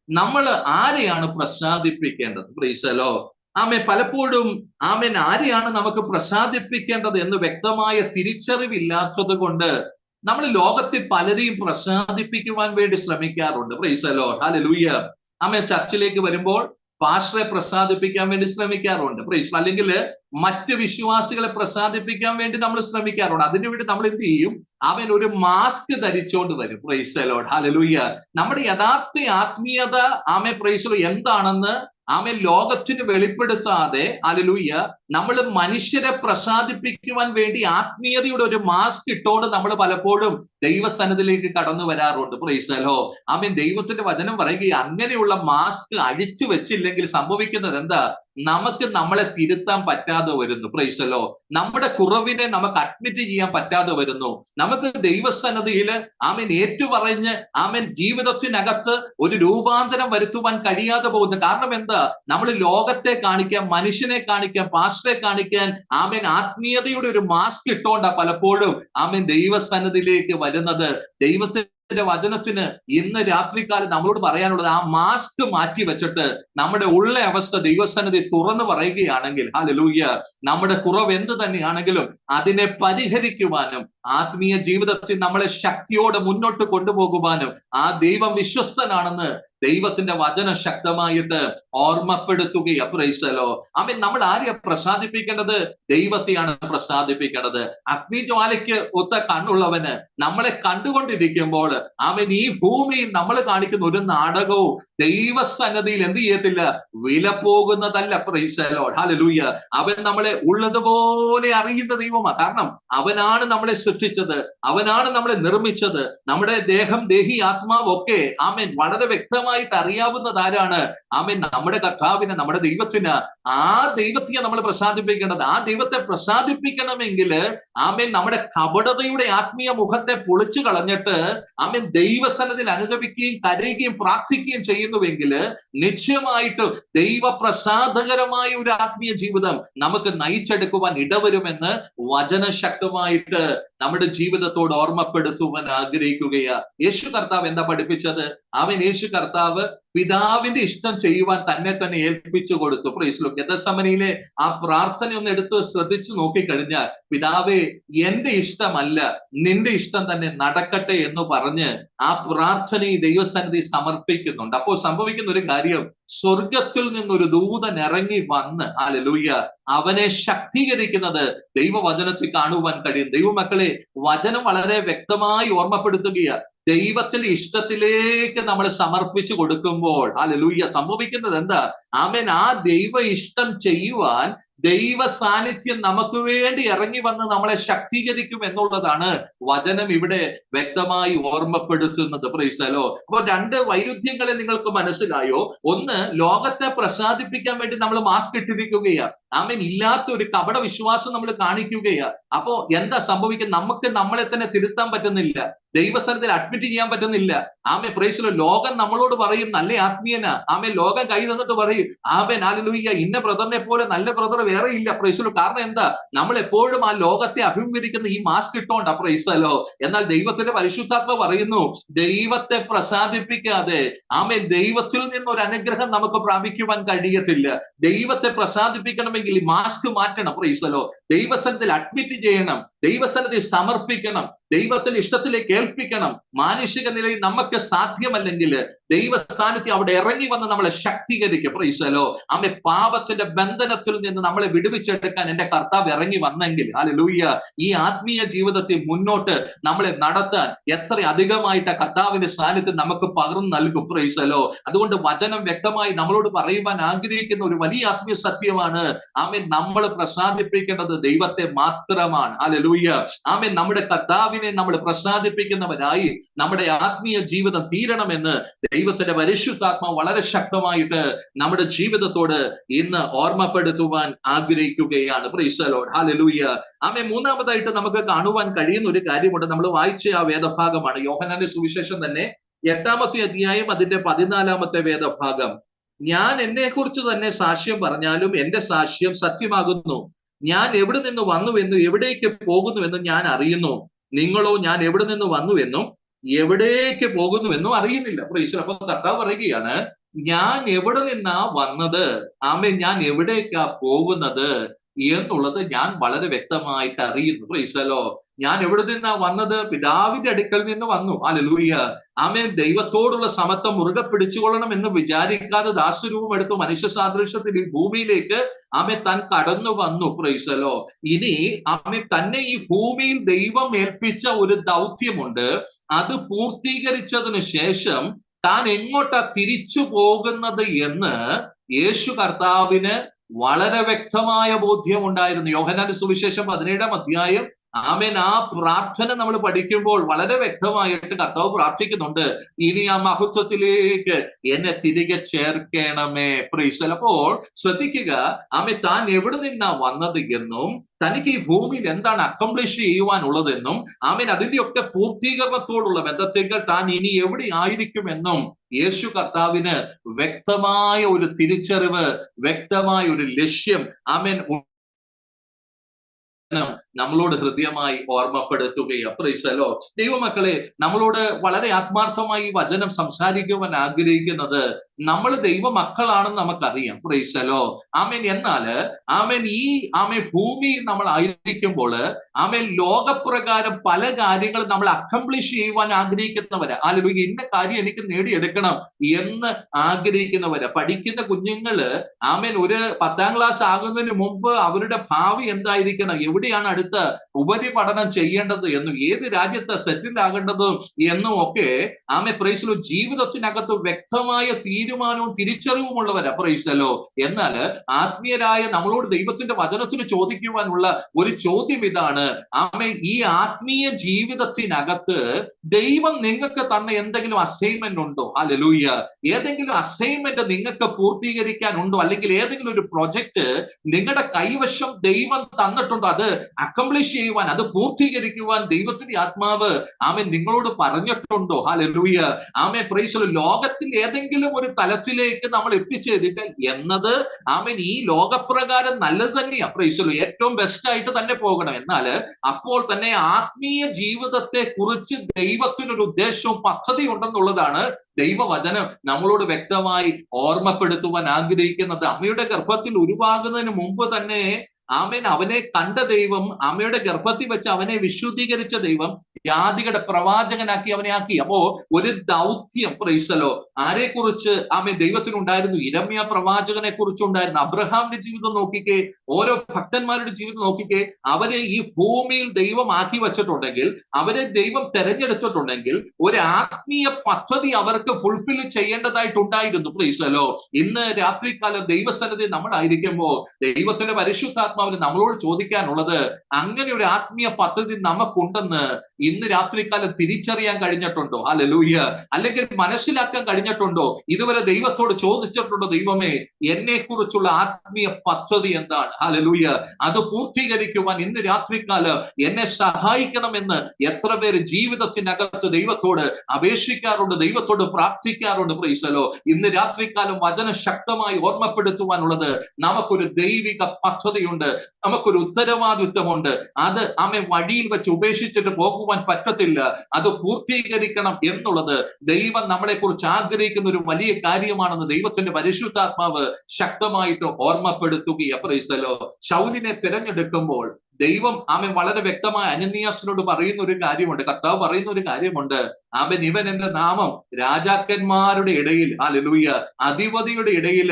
നമ്മൾ ആരെയാണ് പ്രസാദിപ്പിക്കേണ്ടത്? Praise the Lord. ആമേൻ. പലപ്പോഴും ആമേൻ ആരെയാണ് നമുക്ക് പ്രസാദിപ്പിക്കേണ്ടത് എന്ന് വ്യക്തമായ തിരിച്ചറിവില്ലാത്തത് കൊണ്ട് നമ്മൾ ലോകത്തിൽ പലരെയും പ്രസാദിപ്പിക്കുവാൻ വേണ്ടി ശ്രമിക്കാറുണ്ട്. Price the Lord. ഹല്ലേലൂയ. ആമേൻ. ചർച്ചിലേക്ക് വരുമ്പോൾ പാസ്റ്ററെ പ്രസാദിപ്പിക്കാൻ വേണ്ടി ശ്രമിക്കാറുണ്ട്. പ്രൈസ്. അല്ലെങ്കിൽ മറ്റ് വിശ്വാസികളെ പ്രസാദിപ്പിക്കാൻ വേണ്ടി നമ്മൾ ശ്രമിക്കാറുണ്ട്. അതിനുവേണ്ടി നമ്മൾ എന്ത് ചെയ്യും? അവൻ ഒരു മാസ്ക് ധരിച്ചുകൊണ്ട് വരും. Price the Lord. ഹല്ലേലൂയ. നമ്മുടെ യഥാർത്ഥ ആത്മീയത, ആമേൻ, പ്രൈസ് ദി ലോർഡ്, എന്താണെന്ന് ആമേൻ ലോകത്തിന് വെളിപ്പെടുത്താതെ, ഹല്ലേലൂയ, നമ്മൾ മനുഷ്യരെ പ്രസാദിപ്പിക്കുവാൻ വേണ്ടി ആത്മീയതയുടെ ഒരു മാസ്ക് ഇട്ടോണ്ട് നമ്മൾ പലപ്പോഴും ദൈവസന്നിധിയിലേക്ക് കടന്നു വരാറുണ്ട്. Praise the Lord. ആമേൻ. ദൈവത്തിന്റെ വചനം പറയുക, അങ്ങനെയുള്ള മാസ്ക് അഴിച്ചു വെച്ചില്ലെങ്കിൽ സംഭവിക്കുന്നത് എന്താ? നമുക്ക് നമ്മളെ തിരുത്താൻ പറ്റാതെ വരുന്നു. Price the Lord. നമ്മുടെ കുറവിനെ നമുക്ക് അഡ്മിറ്റ് ചെയ്യാൻ പറ്റാതെ വരുന്നു. നമുക്ക് ദൈവസന്നിധിയിൽ ആമേൻ ഏറ്റുപറഞ്ഞ് ആമേൻ ജീവിതത്തിനകത്ത് ഒരു രൂപാന്തരം വരുത്തുവാൻ കഴിയാതെ പോകുന്നു. കാരണം എന്താ? നമ്മൾ ലോകത്തെ കാണിക്കാൻ, മനുഷ്യനെ കാണിക്കാൻ, പാസ്റ്ററെ കാണിക്കാൻ ആമേൻ ആത്മീയതയുടെ ഒരു മാസ്ക് ഇട്ടോണ്ടാ പലപ്പോഴും ആമേൻ ദൈവസന്നിധിയിലേക്ക് വരുന്നത്. ദൈവത്തിന്റെ വചനത്തിന് ഇന്ന് രാത്രികാലം നമ്മളോട് പറയാനുള്ളത്, ആ മാസ്ക് മാറ്റി വെച്ചിട്ട് നമ്മുടെ ഉള്ള അവസ്ഥ ദൈവസന്നിധി തുറന്നു പറയുകയാണെങ്കിൽ, ഹല്ലേലൂയ, നമ്മുടെ കുറവ് എന്ത് തന്നെയാണെങ്കിലും അതിനെ പരിഹരിക്കുവാനും ആത്മീയ ജീവിതത്തിൽ നമ്മളെ ശക്തിയോടെ മുന്നോട്ട് കൊണ്ടുപോകുവാനും ആ ദൈവം വിശ്വസ്തനാണെന്ന് ദൈവത്തിന്റെ വചനം ശക്തമായിട്ട് ഓർമ്മപ്പെടുത്തുകയാ. Praise the Lord. ആമേൻ. നമ്മൾ ആരെയാ പ്രസാദിപ്പിക്കേണ്ടത്? ദൈവത്തെയാണ് പ്രസാദിപ്പിക്കേണ്ടത്. അഗ്നിജ്വാലയ്ക്ക് ഒത്ത കണ്ണുള്ളവന് നമ്മളെ കണ്ടുകൊണ്ടിരിക്കുമ്പോൾ ആമേൻ ഈ ഭൂമിയിൽ നമ്മൾ കാണിക്കുന്ന ഒരു നാടകവും ദൈവസന്നിധിയിൽ എന്ത് ചെയ്യത്തില്ല? വില പോകുന്നതല്ല. Praise the Lord. ഹല്ലേലൂയ. അവൻ നമ്മളെ ഉള്ളതുപോലെ അറിയുന്ന ദൈവമാണ്. കാരണം അവനാണ് നമ്മളെ സൃഷ്ടിച്ചത്, അവനാണ് നമ്മളെ നിർമ്മിച്ചത്. നമ്മുടെ ദേഹം, ദേഹി, ആത്മാവ് ഒക്കെ ആമേൻ വളരെ വ്യക്തമായിട്ട് അറിയാവുന്നത് ആരാണ്? ആമേൻ നമ്മുടെ കർത്താവിന്, നമ്മുടെ ദൈവത്തിന്. ആ ദൈവത്തെ നമ്മൾ പ്രസാദിപ്പിക്കേണ്ടത്. ആ ദൈവത്തെ പ്രസാദിപ്പിക്കണമെങ്കിൽ ആമേൻ നമ്മുടെ കപടതയുടെ ആത്മീയ മുഖത്തെ പൊളിച്ചു കളഞ്ഞിട്ട് ആമേൻ ദൈവസന്നിധിയിൽ അനുദപിക്കുകയും കരയുകയും പ്രാർത്ഥിക്കുകയും ചെയ്യുന്നുവെങ്കിൽ നിശ്ചയമായിട്ടും ദൈവപ്രസാദകരമായ ഒരു ആത്മീയ ജീവിതം നമുക്ക് നയിച്ചെടുക്കുവാൻ ഇടവരുമെന്ന് വചനം ശക്തമായിട്ട് നമ്മുടെ ജീവിതത്തോട് ഓർമ്മപ്പെടുത്തുവാൻ ആഗ്രഹിക്കുകയാ. യേശു കർത്താവ് എന്താ പഠിപ്പിച്ചത്? അവൻ യേശു കർത്താവ് പിതാവിന്റെ ഇഷ്ടം ചെയ്യുവാൻ തന്നെ ഏൽപ്പിച്ചു കൊടുത്തു. Price the Lord. ഗെത്സമനിയിലെ ആ പ്രാർത്ഥന ഒന്ന് എടുത്ത് ശ്രദ്ധിച്ചു നോക്കിക്കഴിഞ്ഞാൽ, പിതാവേ, എന്റെ ഇഷ്ടമല്ല നിന്റെ ഇഷ്ടം തന്നെ നടക്കട്ടെ എന്ന് പറഞ്ഞ് ആ പ്രാർത്ഥനയെ ദൈവസന്നിധി സമർപ്പിക്കുന്നുണ്ട്. അപ്പോൾ സംഭവിക്കുന്ന ഒരു കാര്യം, സ്വർഗത്തിൽ നിന്നൊരു ദൂതൻ ഇറങ്ങി വന്ന്, ഹല്ലേലൂയ, അവനെ ശക്തീകരിക്കുന്നത് ദൈവവചനത്തിൽ കാണുവാൻ കഴിയും. ദൈവമക്കളെ, വചനം വളരെ വ്യക്തമായി ഓർമ്മപ്പെടുത്തുകയാണ്. ദൈവത്തിന്റെ ഇഷ്ടത്തിലേക്ക് നമ്മൾ സമർപ്പിച്ചു കൊടുക്കുമ്പോൾ, ഹല്ലേലൂയ, സംഭവിക്കുന്നത് എന്താ? ആമേൻ ആ ദൈവ ഇഷ്ടം ചെയ്യുവാൻ ദൈവ സാന്നിധ്യം നമുക്ക് വേണ്ടി ഇറങ്ങി വന്ന് നമ്മളെ ശക്തീകരിക്കും എന്നുള്ളതാണ് വചനം ഇവിടെ വ്യക്തമായി ഓർമ്മപ്പെടുത്തുന്നത്. Praise the Lord. അപ്പോൾ രണ്ട് വൈരുദ്ധ്യങ്ങളെ നിങ്ങൾക്ക് മനസ്സിലായോ? ഒന്ന്, ലോകത്തെ പ്രസാദിപ്പിക്കാൻ വേണ്ടി നമ്മൾ മാസ്ക് ഇട്ടിരിക്കുകയാണ്. ആമേൻ ഇല്ലാത്ത ഒരു കപട വിശ്വാസം നമ്മൾ കാണിക്കുകയാ. അപ്പോ എന്താ സംഭവിക്കുന്നത്? നമുക്ക് നമ്മളെ തന്നെ തിരുത്താൻ പറ്റുന്നില്ല, ദൈവസ്ഥലത്തിൽ അഡ്മിറ്റ് ചെയ്യാൻ പറ്റുന്നില്ല. ആമേൻ. Praise the Lord. ലോകം നമ്മളോട് പറയും നല്ല ആത്മീയനാ. ആമേൻ. ലോകം കൈ തന്നിട്ട് പറയും, ആമേൻ, ഹല്ലേലൂയ, ഇന്ന ബ്രദറിനെ പോലെ നല്ല ബ്രദർ വേറെ ഇല്ല. Praise the Lord. കാരണം എന്താ? നമ്മൾ എപ്പോഴും ആ ലോകത്തെ അഭിമുഖീകരിക്കുന്ന ഈ മാസ്ക് ഇട്ടോണ്ടാ. Praise the Lord. എന്നാൽ ദൈവത്തിന്റെ പരിശുദ്ധാത്മ പറയുന്നു, ദൈവത്തെ പ്രസാദിപ്പിക്കാതെ ആമേൻ ദൈവത്തിൽ നിന്ന് ഒരു അനുഗ്രഹം നമുക്ക് പ്രാപിക്കുവാൻ കഴിയത്തില്ല. ദൈവത്തെ പ്രസാദിപ്പിക്കണമെങ്കിൽ ഈ മാസ്ക് മാറ്റണം. Praise the Lord. ദൈവസ്ഥലത്തിൽ അഡ്മിറ്റ് ചെയ്യണം, ദൈവസ്ഥലത്തിൽ സമർപ്പിക്കണം, ദൈവത്തിന്റെ ഇഷ്ടത്തിലേക്ക് ഏൽപ്പിക്കണം. മാനുഷിക നിലയിൽ നമുക്ക് സാധ്യമല്ലെങ്കിൽ ദൈവ സാന്നിധ്യം അവിടെ ഇറങ്ങി വന്ന് നമ്മളെ ശക്തീകരിക്കും. Praise the Lord. ആമേൻ. പാപത്തിന്റെ ബന്ധനത്തിൽ നിന്ന് നമ്മളെ വിടുവിച്ചെടുക്കാൻ എന്റെ കർത്താവ് ഇറങ്ങി വന്നെങ്കിൽ, ഹല്ലേലൂയ, ഈ ആത്മീയ ജീവിതത്തിൽ മുന്നോട്ട് നമ്മളെ നടത്താൻ എത്ര അധികമായിട്ട് കർത്താവിന്റെ സാന്നിധ്യം നമുക്ക് പകർന്നു നൽകും. Price the Lord. അതുകൊണ്ട് വചനം വ്യക്തമായി നമ്മളോട് പറയുവാൻ ആഗ്രഹിക്കുന്ന ഒരു വലിയ ആത്മീയ സത്യമാണ്, ആമേൻ, നമ്മൾ പ്രസാദിപ്പിക്കേണ്ടത് ദൈവത്തെ മാത്രമാണ്. ഹല്ലേലൂയ. ആമേൻ. നമ്മുടെ കർത്താവിനെ നമ്മൾ പ്രസാദിപ്പിക്കുന്നവരായി നമ്മുടെ ആത്മീയ ജീവിതം തീരണമെന്ന് ദൈവത്തിന്റെ പരിശുദ്ധാത്മാവ് വളരെ ശക്തമായിട്ട് നമ്മുടെ ജീവിതത്തോട് ഇന്ന് ഓർമ്മപ്പെടുത്തുവാൻ ആഗ്രഹിക്കുകയാണ്. Price the Lord. ഹല്ലേലൂയ. ആമേൻ. മൂന്നാമതായിട്ട് നമുക്ക് കാണുവാൻ കഴിയുന്ന ഒരു കാര്യമുണ്ട്. നമ്മൾ വായിച്ച ആ വേദഭാഗമാണ് യോഹന്നാന്റെ സുവിശേഷം തന്നെ 8-ാമത്തെ അധ്യായം അതിന്റെ 14-ാമത്തെ വേദഭാഗം. ഞാൻ എന്നെ കുറിച്ച് തന്നെ സാക്ഷ്യം പറഞ്ഞാലും എന്റെ സാക്ഷ്യം സത്യമാകുന്നു. ഞാൻ എവിടെ നിന്ന് വന്നുവെന്നും എവിടേക്ക് പോകുന്നുവെന്നും ഞാൻ അറിയുന്നു. നിങ്ങളോ ഞാൻ എവിടെ നിന്ന് വന്നുവെന്നും എവിടേക്ക് പോകുന്നുവെന്നും അറിയുന്നില്ല. Price the Lord. അപ്പോൾ കർത്താവ് പറയുകയാണ്, ഞാൻ എവിടെ നിന്നാ വന്നത്, ആമേൻ, ഞാൻ എവിടേക്കാ പോകുന്നത് എന്നുള്ളത് ഞാൻ വളരെ വ്യക്തമായിട്ട് അറിയുന്നു. Price the Lord. ഞാൻ എവിടെ നിന്നാ വന്നത്? പിതാവിന്റെ അടുക്കൽ നിന്ന് വന്നു. ഹല്ലേലൂയ. ആമേൻ. ദൈവത്തോടുള്ള സമത്വം മുറുകെ പിടിച്ചുകൊള്ളണം എന്ന് വിചാരിക്കാതെ ദാസരൂപം എടുത്തു മനുഷ്യ സാദൃശ്യത്തിൽ ഈ ഭൂമിയിലേക്ക് ആമേൻ താൻ കടന്നു വന്നു. Price the Lord. ഇനി ആമേൻ തന്നെ ഈ ഭൂമിയിൽ ദൈവം ഏൽപ്പിച്ച ഒരു ദൗത്യമുണ്ട്. അത് പൂർത്തീകരിച്ചതിന് ശേഷം താൻ എങ്ങോട്ടാ തിരിച്ചു പോകുന്നത് എന്ന് യേശു കർത്താവിന് വളരെ വ്യക്തമായ ബോധ്യം ഉണ്ടായിരുന്നു. യോഹന്നാന്റെ സുവിശേഷം 17-ാം അധ്യായം, ആമേൻ, ആ പ്രാർത്ഥന നമ്മൾ പഠിക്കുമ്പോൾ വളരെ വ്യക്തമായിട്ട് കർത്താവ് പ്രാർത്ഥിക്കുന്നുണ്ട്, ഇനി ആ മഹത്വത്തിലേക്ക് എന്നെ തിരികെ ചേർക്കണമേ. പ്രൈസ്. അപ്പോൾ ശ്രദ്ധിക്കുക, ആമേൻ, താൻ എവിടെ നിന്നാ വന്നത് എന്നും തനിക്ക് ഈ ഭൂമിയിൽ എന്താണ് അക്കംപ്ലിഷ് ചെയ്യുവാനുള്ളതെന്നും, ആമേൻ, അതിന്റെയൊക്കെ പൂർത്തീകരണത്തോടുള്ള ബന്ധത്തിൽ താൻ ഇനി എവിടെ ആയിരിക്കുമെന്നും യേശു കർത്താവിന് വ്യക്തമായ ഒരു തിരിച്ചറിവ്, വ്യക്തമായ ഒരു ലക്ഷ്യം, ആമേൻ, നമ്മളോട് ഹൃദ്യമായി ഓർമ്മപ്പെടുത്തുകയാണ്. Price the Lord. ദൈവമക്കളെ, നമ്മളോട് വളരെ ആത്മാർത്ഥമായി വചനം സംസാരിക്കുവാൻ ആഗ്രഹിക്കുന്നത്, നമ്മൾ ദൈവമക്കളാണെന്ന് നമുക്കറിയാം. Praise the Lord. ആമേൻ. എന്നാല് ആമേൻ, ഭൂമിയിൽ നമ്മൾ ആയിരിക്കുമ്പോൾ, ആമേൻ, ലോകപ്രകാരം പല കാര്യങ്ങളും നമ്മൾ അക്കംപ്ലിഷ് ചെയ്യുവാൻ ആഗ്രഹിക്കുന്നവര്, അല്ലെങ്കിൽ ഇന്ന കാര്യം എനിക്ക് നേടിയെടുക്കണം എന്ന് ആഗ്രഹിക്കുന്നവര്. പഠിക്കുന്ന കുഞ്ഞുങ്ങള്, ആമേൻ, ഒരു 10ാം ക്ലാസ് ആകുന്നതിന് മുമ്പ് അവരുടെ ഭാവി എന്തായിരിക്കണം, എവിടെയാണ് അടുത്ത ഉപരിപഠനം ചെയ്യേണ്ടത് എന്നും ഏത് രാജ്യത്ത് സെറ്റിൽ ആകേണ്ടതും എന്നും ഒക്കെ, പ്രൈസ് ലോ, ജീവിതത്തിനകത്ത് വ്യക്തമായ തീരുമാനവും തിരിച്ചറിവും ഉള്ളവരാ. പ്രൈസലോ. എന്നാൽ ആത്മീയരായ നമ്മളോട് ദൈവത്തിന്റെ വചനത്തിന് ചോദിക്കുവാനുള്ള ഒരു ചോദ്യം ഇതാണ്, ഈ ആത്മീയ ജീവിതത്തിനകത്ത് ദൈവം നിങ്ങൾക്ക് തന്ന എന്തെങ്കിലും അസൈൻമെന്റ് ഉണ്ടോ? ഹല്ലേലൂയ. ഏതെങ്കിലും അസൈൻമെന്റ് നിങ്ങൾക്ക് പൂർത്തീകരിക്കാനുണ്ടോ? അല്ലെങ്കിൽ ഏതെങ്കിലും ഒരു പ്രൊജക്ട് നിങ്ങളുടെ കൈവശം ദൈവം തന്നിട്ടുണ്ടോ? അത് അക്കംപ്ലിഷ് ചെയ്യുവാൻ, അത് പൂർത്തീകരിക്കുവാൻ ദൈവത്തിന്റെ ആത്മാവ് നിങ്ങളോട് പറഞ്ഞിട്ടുണ്ടോ? ഹല്ലേലൂയ. Praise the Lord. ലോകത്തിൽ ഏതെങ്കിലും ഒരു തലത്തിലേക്ക് നമ്മൾ എത്തിച്ചേരിട്ട് എന്നത് ഈ ലോകപ്രകാരം നല്ലത് തന്നെയാ. Price the Lord. ഏറ്റവും ബെസ്റ്റ് ആയിട്ട് തന്നെ പോകണം. എന്നാൽ അപ്പോൾ തന്നെ ആത്മീയ ജീവിതത്തെ കുറിച്ച് ദൈവത്തിനൊരു ഉദ്ദേശവും പദ്ധതി ഉണ്ടെന്നുള്ളതാണ് ദൈവവചനം നമ്മളോട് വ്യക്തമായി ഓർമ്മപ്പെടുത്തുവാൻ ആഗ്രഹിക്കുന്നത്. അമ്മയുടെ ഗർഭത്തിൽ ഉരുവാകുന്നതിന് മുമ്പ് തന്നെ അവനെ കണ്ട ദൈവം, അമ്മയുടെ ഗർഭത്തിൽ വെച്ച് അവനെ വിശുദ്ധീകരിച്ച ദൈവം ജാതികളുടെ പ്രവാചകനാക്കി അവനെ ആക്കി. അപ്പോ ഒരു ദൗത്യം, പ്രൈസലോ, ആരെ കുറിച്ച് ദൈവത്തിനുണ്ടായിരുന്നു? ഇരമ്യ പ്രവാചകനെ കുറിച്ചുണ്ടായിരുന്നു. അബ്രഹാമിന്റെ ജീവിതം നോക്കിക്കേ, ഓരോ ഭക്തന്മാരുടെ ജീവിതം നോക്കിക്കേ. അവരെ ഈ ഭൂമിയിൽ ദൈവം ആക്കി വെച്ചിട്ടുണ്ടെങ്കിൽ, അവരെ ദൈവം തെരഞ്ഞെടുത്തിട്ടുണ്ടെങ്കിൽ, ഒരു ആത്മീയ പദ്ധതി അവർക്ക് ഫുൾഫിൽ ചെയ്യേണ്ടതായിട്ടുണ്ടായിരുന്നു. പ്രൈസലോ. ഇന്ന് രാത്രികാലം ദൈവസന്നിധി നമ്മളായിരിക്കുമ്പോൾ ദൈവത്തിന്റെ പരിശുദ്ധാത്മാവിന് നമ്മളോട് ചോദിക്കാനുള്ളത്, അങ്ങനെ ഒരു ആത്മീയ പദ്ധതി നമുക്കുണ്ടെന്ന് ഇന്ന് രാത്രികാലം തിരിച്ചറിയാൻ കഴിഞ്ഞിട്ടുണ്ടോ? ഹല്ലേലൂയ. അല്ലെങ്കിൽ മനസ്സിലാക്കാൻ കഴിഞ്ഞിട്ടുണ്ടോ? ഇതുവരെ ദൈവത്തോട് ചോദിച്ചിട്ടുണ്ടോ, ദൈവമേ, എന്നെ കുറിച്ചുള്ള ആത്മീയ പദ്ധതി എന്താണ്? ഹല്ലേലൂയ. അത് പൂർത്തീകരിക്കുവാൻ ഇന്ന് രാത്രികാലം എന്നെ സഹായിക്കണമെന്ന് എത്ര പേര് ജീവിതത്തിനകത്ത് ദൈവത്തോട് അപേക്ഷിക്കാറുണ്ട്, ദൈവത്തോട് പ്രാർത്ഥിക്കാറുണ്ട്. Price the Lord. ഇന്ന് രാത്രികാലം വചനം ശക്തമായി ഓർമ്മപ്പെടുത്തുവാനുള്ളത്, നമുക്കൊരു ദൈവിക പദ്ധതിയുണ്ട്, നമുക്കൊരു ഉത്തരവാദിത്വമുണ്ട്. അത് വഴിയിൽ വെച്ച് ഉപേക്ഷിച്ചിട്ട് പോകുവാൻ പറ്റത്തില്ല. അത് പൂർത്തീകരിക്കണം എന്നുള്ളത് ദൈവം നമ്മളെ കുറിച്ച് ആഗ്രഹിക്കുന്ന ഒരു വലിയ കാര്യമാണെന്ന് ദൈവത്തിന്റെ പരിശുദ്ധാത്മാവ് ശക്തമായിട്ട് ഓർമ്മപ്പെടുത്തുകയാണ്. Price the Lord. ശൗലിനെ തിരഞ്ഞെടുക്കുമ്പോൾ ദൈവം വളരെ വ്യക്തമായ അനനീയാസിനോട് പറയുന്ന ഒരു കാര്യമുണ്ട്, കർത്താവ് പറയുന്ന ഒരു കാര്യമുണ്ട്. ഇവൻ എന്റെ നാമം രാജാക്കന്മാരുടെ ഇടയിൽ, ഹല്ലേലൂയ, അധിപതിയുടെ ഇടയിൽ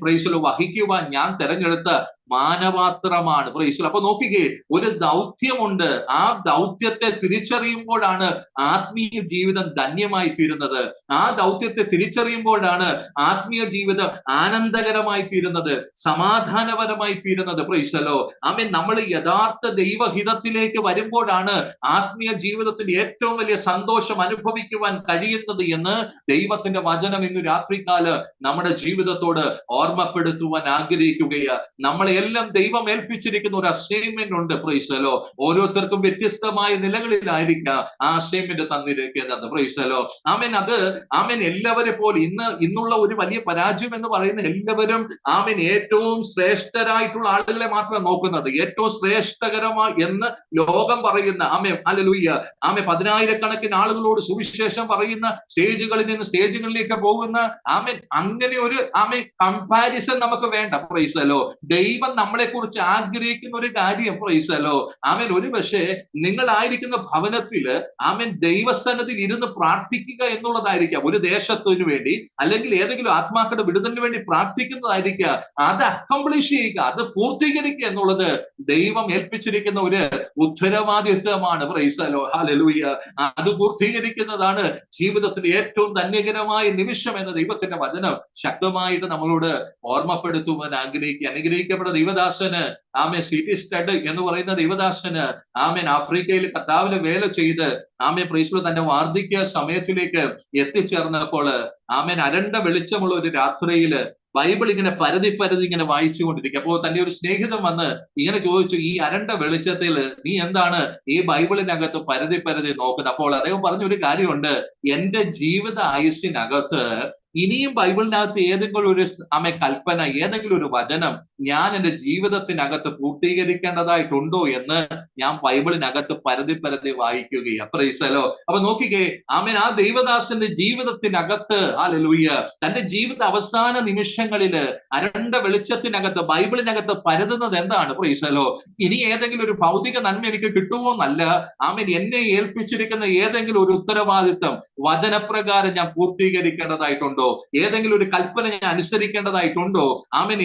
പ്രൈസ് ദി ലോർഡ്, വഹിക്കുവാൻ ഞാൻ തെരഞ്ഞെടുത്ത മാനപാത്രമാണ്. Price the Lord. അപ്പൊ നോക്കിക്കേ, ഒരു ദൗത്യമുണ്ട്. ആ ദൗത്യത്തെ തിരിച്ചറിയുമ്പോഴാണ് ആത്മീയ ജീവിതം ധന്യമായി തീരുന്നത്. ആ ദൗത്യത്തെ തിരിച്ചറിയുമ്പോഴാണ് ആത്മീയ ജീവിതം ആനന്ദകരമായി തീരുന്നത്, സമാധാനപരമായി തീരുന്നത്. Price the Lord. നമ്മൾ യഥാർത്ഥ ദൈവഹിതത്തിലേക്ക് വരുമ്പോഴാണ് ആത്മീയ ജീവിതത്തിന്റെ ഏറ്റവും വലിയ സന്തോഷം അനുഭവിക്കുവാൻ കഴിയുന്നത് എന്ന് ദൈവത്തിന്റെ വചനം ഇന്ന് രാത്രികാലം നമ്മുടെ ജീവിതത്തോട് ഓർമ്മപ്പെടുത്തുവാൻ ആഗ്രഹിക്കുകയാണ്. നമ്മളെ എല്ലാം ദൈവം ഏൽപ്പിച്ചിരിക്കുന്ന ഒരു അസൈൻമെന്റ് ഉണ്ട്. Price the Lord. ഓരോരുത്തർക്കും വ്യത്യസ്തമായ നിലകളിലായിരിക്കാം ആ അസൈൻമെന്റ് തന്നിരിക്കുന്നത്. Price the Lord. അത് എല്ലാവരെ പോലെ ഇന്നുള്ള ഒരു വലിയ പരാജയം എന്ന് പറയുന്ന എല്ലാവരും ഏറ്റവും ശ്രേഷ്ഠരായിട്ടുള്ള ആളുകളെ മാത്രം നോക്കുന്നത്, ഏറ്റവും ശ്രേഷ്ഠകരമായി എന്ന് ലോകം പറയുന്ന ഹല്ലേലൂയ, 10,000-കണക്കിന് ആളുകളോട് സുവിശേഷം പറയുന്ന സ്റ്റേജുകളിൽ നിന്ന് സ്റ്റേജുകളിലേക്ക് പോകുന്ന അങ്ങനെ ഒരു കമ്പാരിസൺ നമുക്ക് വേണ്ട. Price the Lord. ദൈവം നമ്മളെ കുറിച്ച് ആഗ്രഹിക്കുന്ന ഒരു കാര്യം, പ്രൈസ് ദി ലോർഡ്, ഒരു പക്ഷേ നിങ്ങളായിരിക്കുന്ന ഭവനത്തില് ദൈവസന്നിധിയിൽ ഇരുന്ന് പ്രാർത്ഥിക്കുക എന്നുള്ളതായിരിക്കാം. ഒരു ദേശത്തിന് വേണ്ടി അല്ലെങ്കിൽ ഏതെങ്കിലും ആത്മാക്കളുടെ വിടുതലിന് വേണ്ടി പ്രാർത്ഥിക്കുന്നതായിരിക്കാം. അത് അക്കംപ്ലിഷ് ചെയ്യുക, അത് പൂർത്തീകരിക്കുക എന്നുള്ളത് ദൈവ ദൈവം ഏൽപ്പിച്ചിരിക്കുന്ന ഒരു ഉത്തരവാദിത്വമാണ്. Price the Lord. ഹല്ലേലൂയ. അത് പൂർത്തീകരിക്കുന്നതാണ് ജീവിതത്തിലെ ഏറ്റവും ധന്യകരമായ നിമിഷം എന്ന് ദൈവത്തിന്റെ വചനം ശക്തമായിട്ട് നമ്മളോട് ഓർമ്മപ്പെടുത്തുവാൻ അനുഗ്രഹിക്കപ്പെട്ട ദൈവദാസന് സിറ്റി സ്റ്റഡ് എന്ന് പറയുന്ന ദൈവദാസന് ആഫ്രിക്കയിൽ കർത്താവിന് വേല ചെയ്ത് പ്രൈസ് ദി ലോർഡ് തന്റെ വാർദ്ധക്യ സമയത്തിലേക്ക് എത്തിച്ചേർന്നപ്പോൾ അരണ്ട വെളിച്ചമുള്ള ഒരു രാത്രിയില് ബൈബിൾ ഇങ്ങനെ പരതി ഇങ്ങനെ വായിച്ചു കൊണ്ടിരിക്കുക. അപ്പോൾ തന്റെ ഒരു സ്നേഹിതൻ വന്ന് ഇങ്ങനെ ചോദിച്ചു, ഈ അരണ്ട വെളിച്ചത്തിൽ നീ എന്താണ് ഈ ബൈബിളിനകത്ത് പരതി നോക്കുന്നത്? അപ്പോൾ അദ്ദേഹം പറഞ്ഞൊരു കാര്യമുണ്ട്, എന്റെ ജീവിത ആയുസ്സിനകത്ത് ഇനിയും ബൈബിളിനകത്ത് ഏതെങ്കിലും ഒരു കൽപ്പന, ഏതെങ്കിലും ഒരു വചനം ഞാൻ എന്റെ ജീവിതത്തിനകത്ത് പൂർത്തീകരിക്കേണ്ടതായിട്ടുണ്ടോ എന്ന് ഞാൻ ബൈബിളിനകത്ത് പരതി വായിക്കുകയാണ്. Price the Lord. അപ്പൊ നോക്കിക്കേ, ആ ദൈവദാസന്റെ ജീവിതത്തിനകത്ത് ഹല്ലേലൂയ തന്റെ ജീവിത അവസാന നിമിഷങ്ങളില് അരണ്ട വെളിച്ചത്തിനകത്ത് ബൈബിളിനകത്ത് പരതുന്നത് എന്താണ്? Price the Lord. ഇനി ഏതെങ്കിലും ഒരു ഭൗതിക നന്മ എനിക്ക് കിട്ടുമോ എന്നല്ല, എന്നെ ഏൽപ്പിച്ചിരിക്കുന്ന ഏതെങ്കിലും ഒരു ഉത്തരവാദിത്വം വചനപ്രകാരം ഞാൻ പൂർത്തീകരിക്കേണ്ടതായിട്ടുണ്ടോ? ഏതെങ്കിലും ഒരു കൽപ്പന ഞാൻ അനുസരിക്കേണ്ടതായിട്ടുണ്ടോ?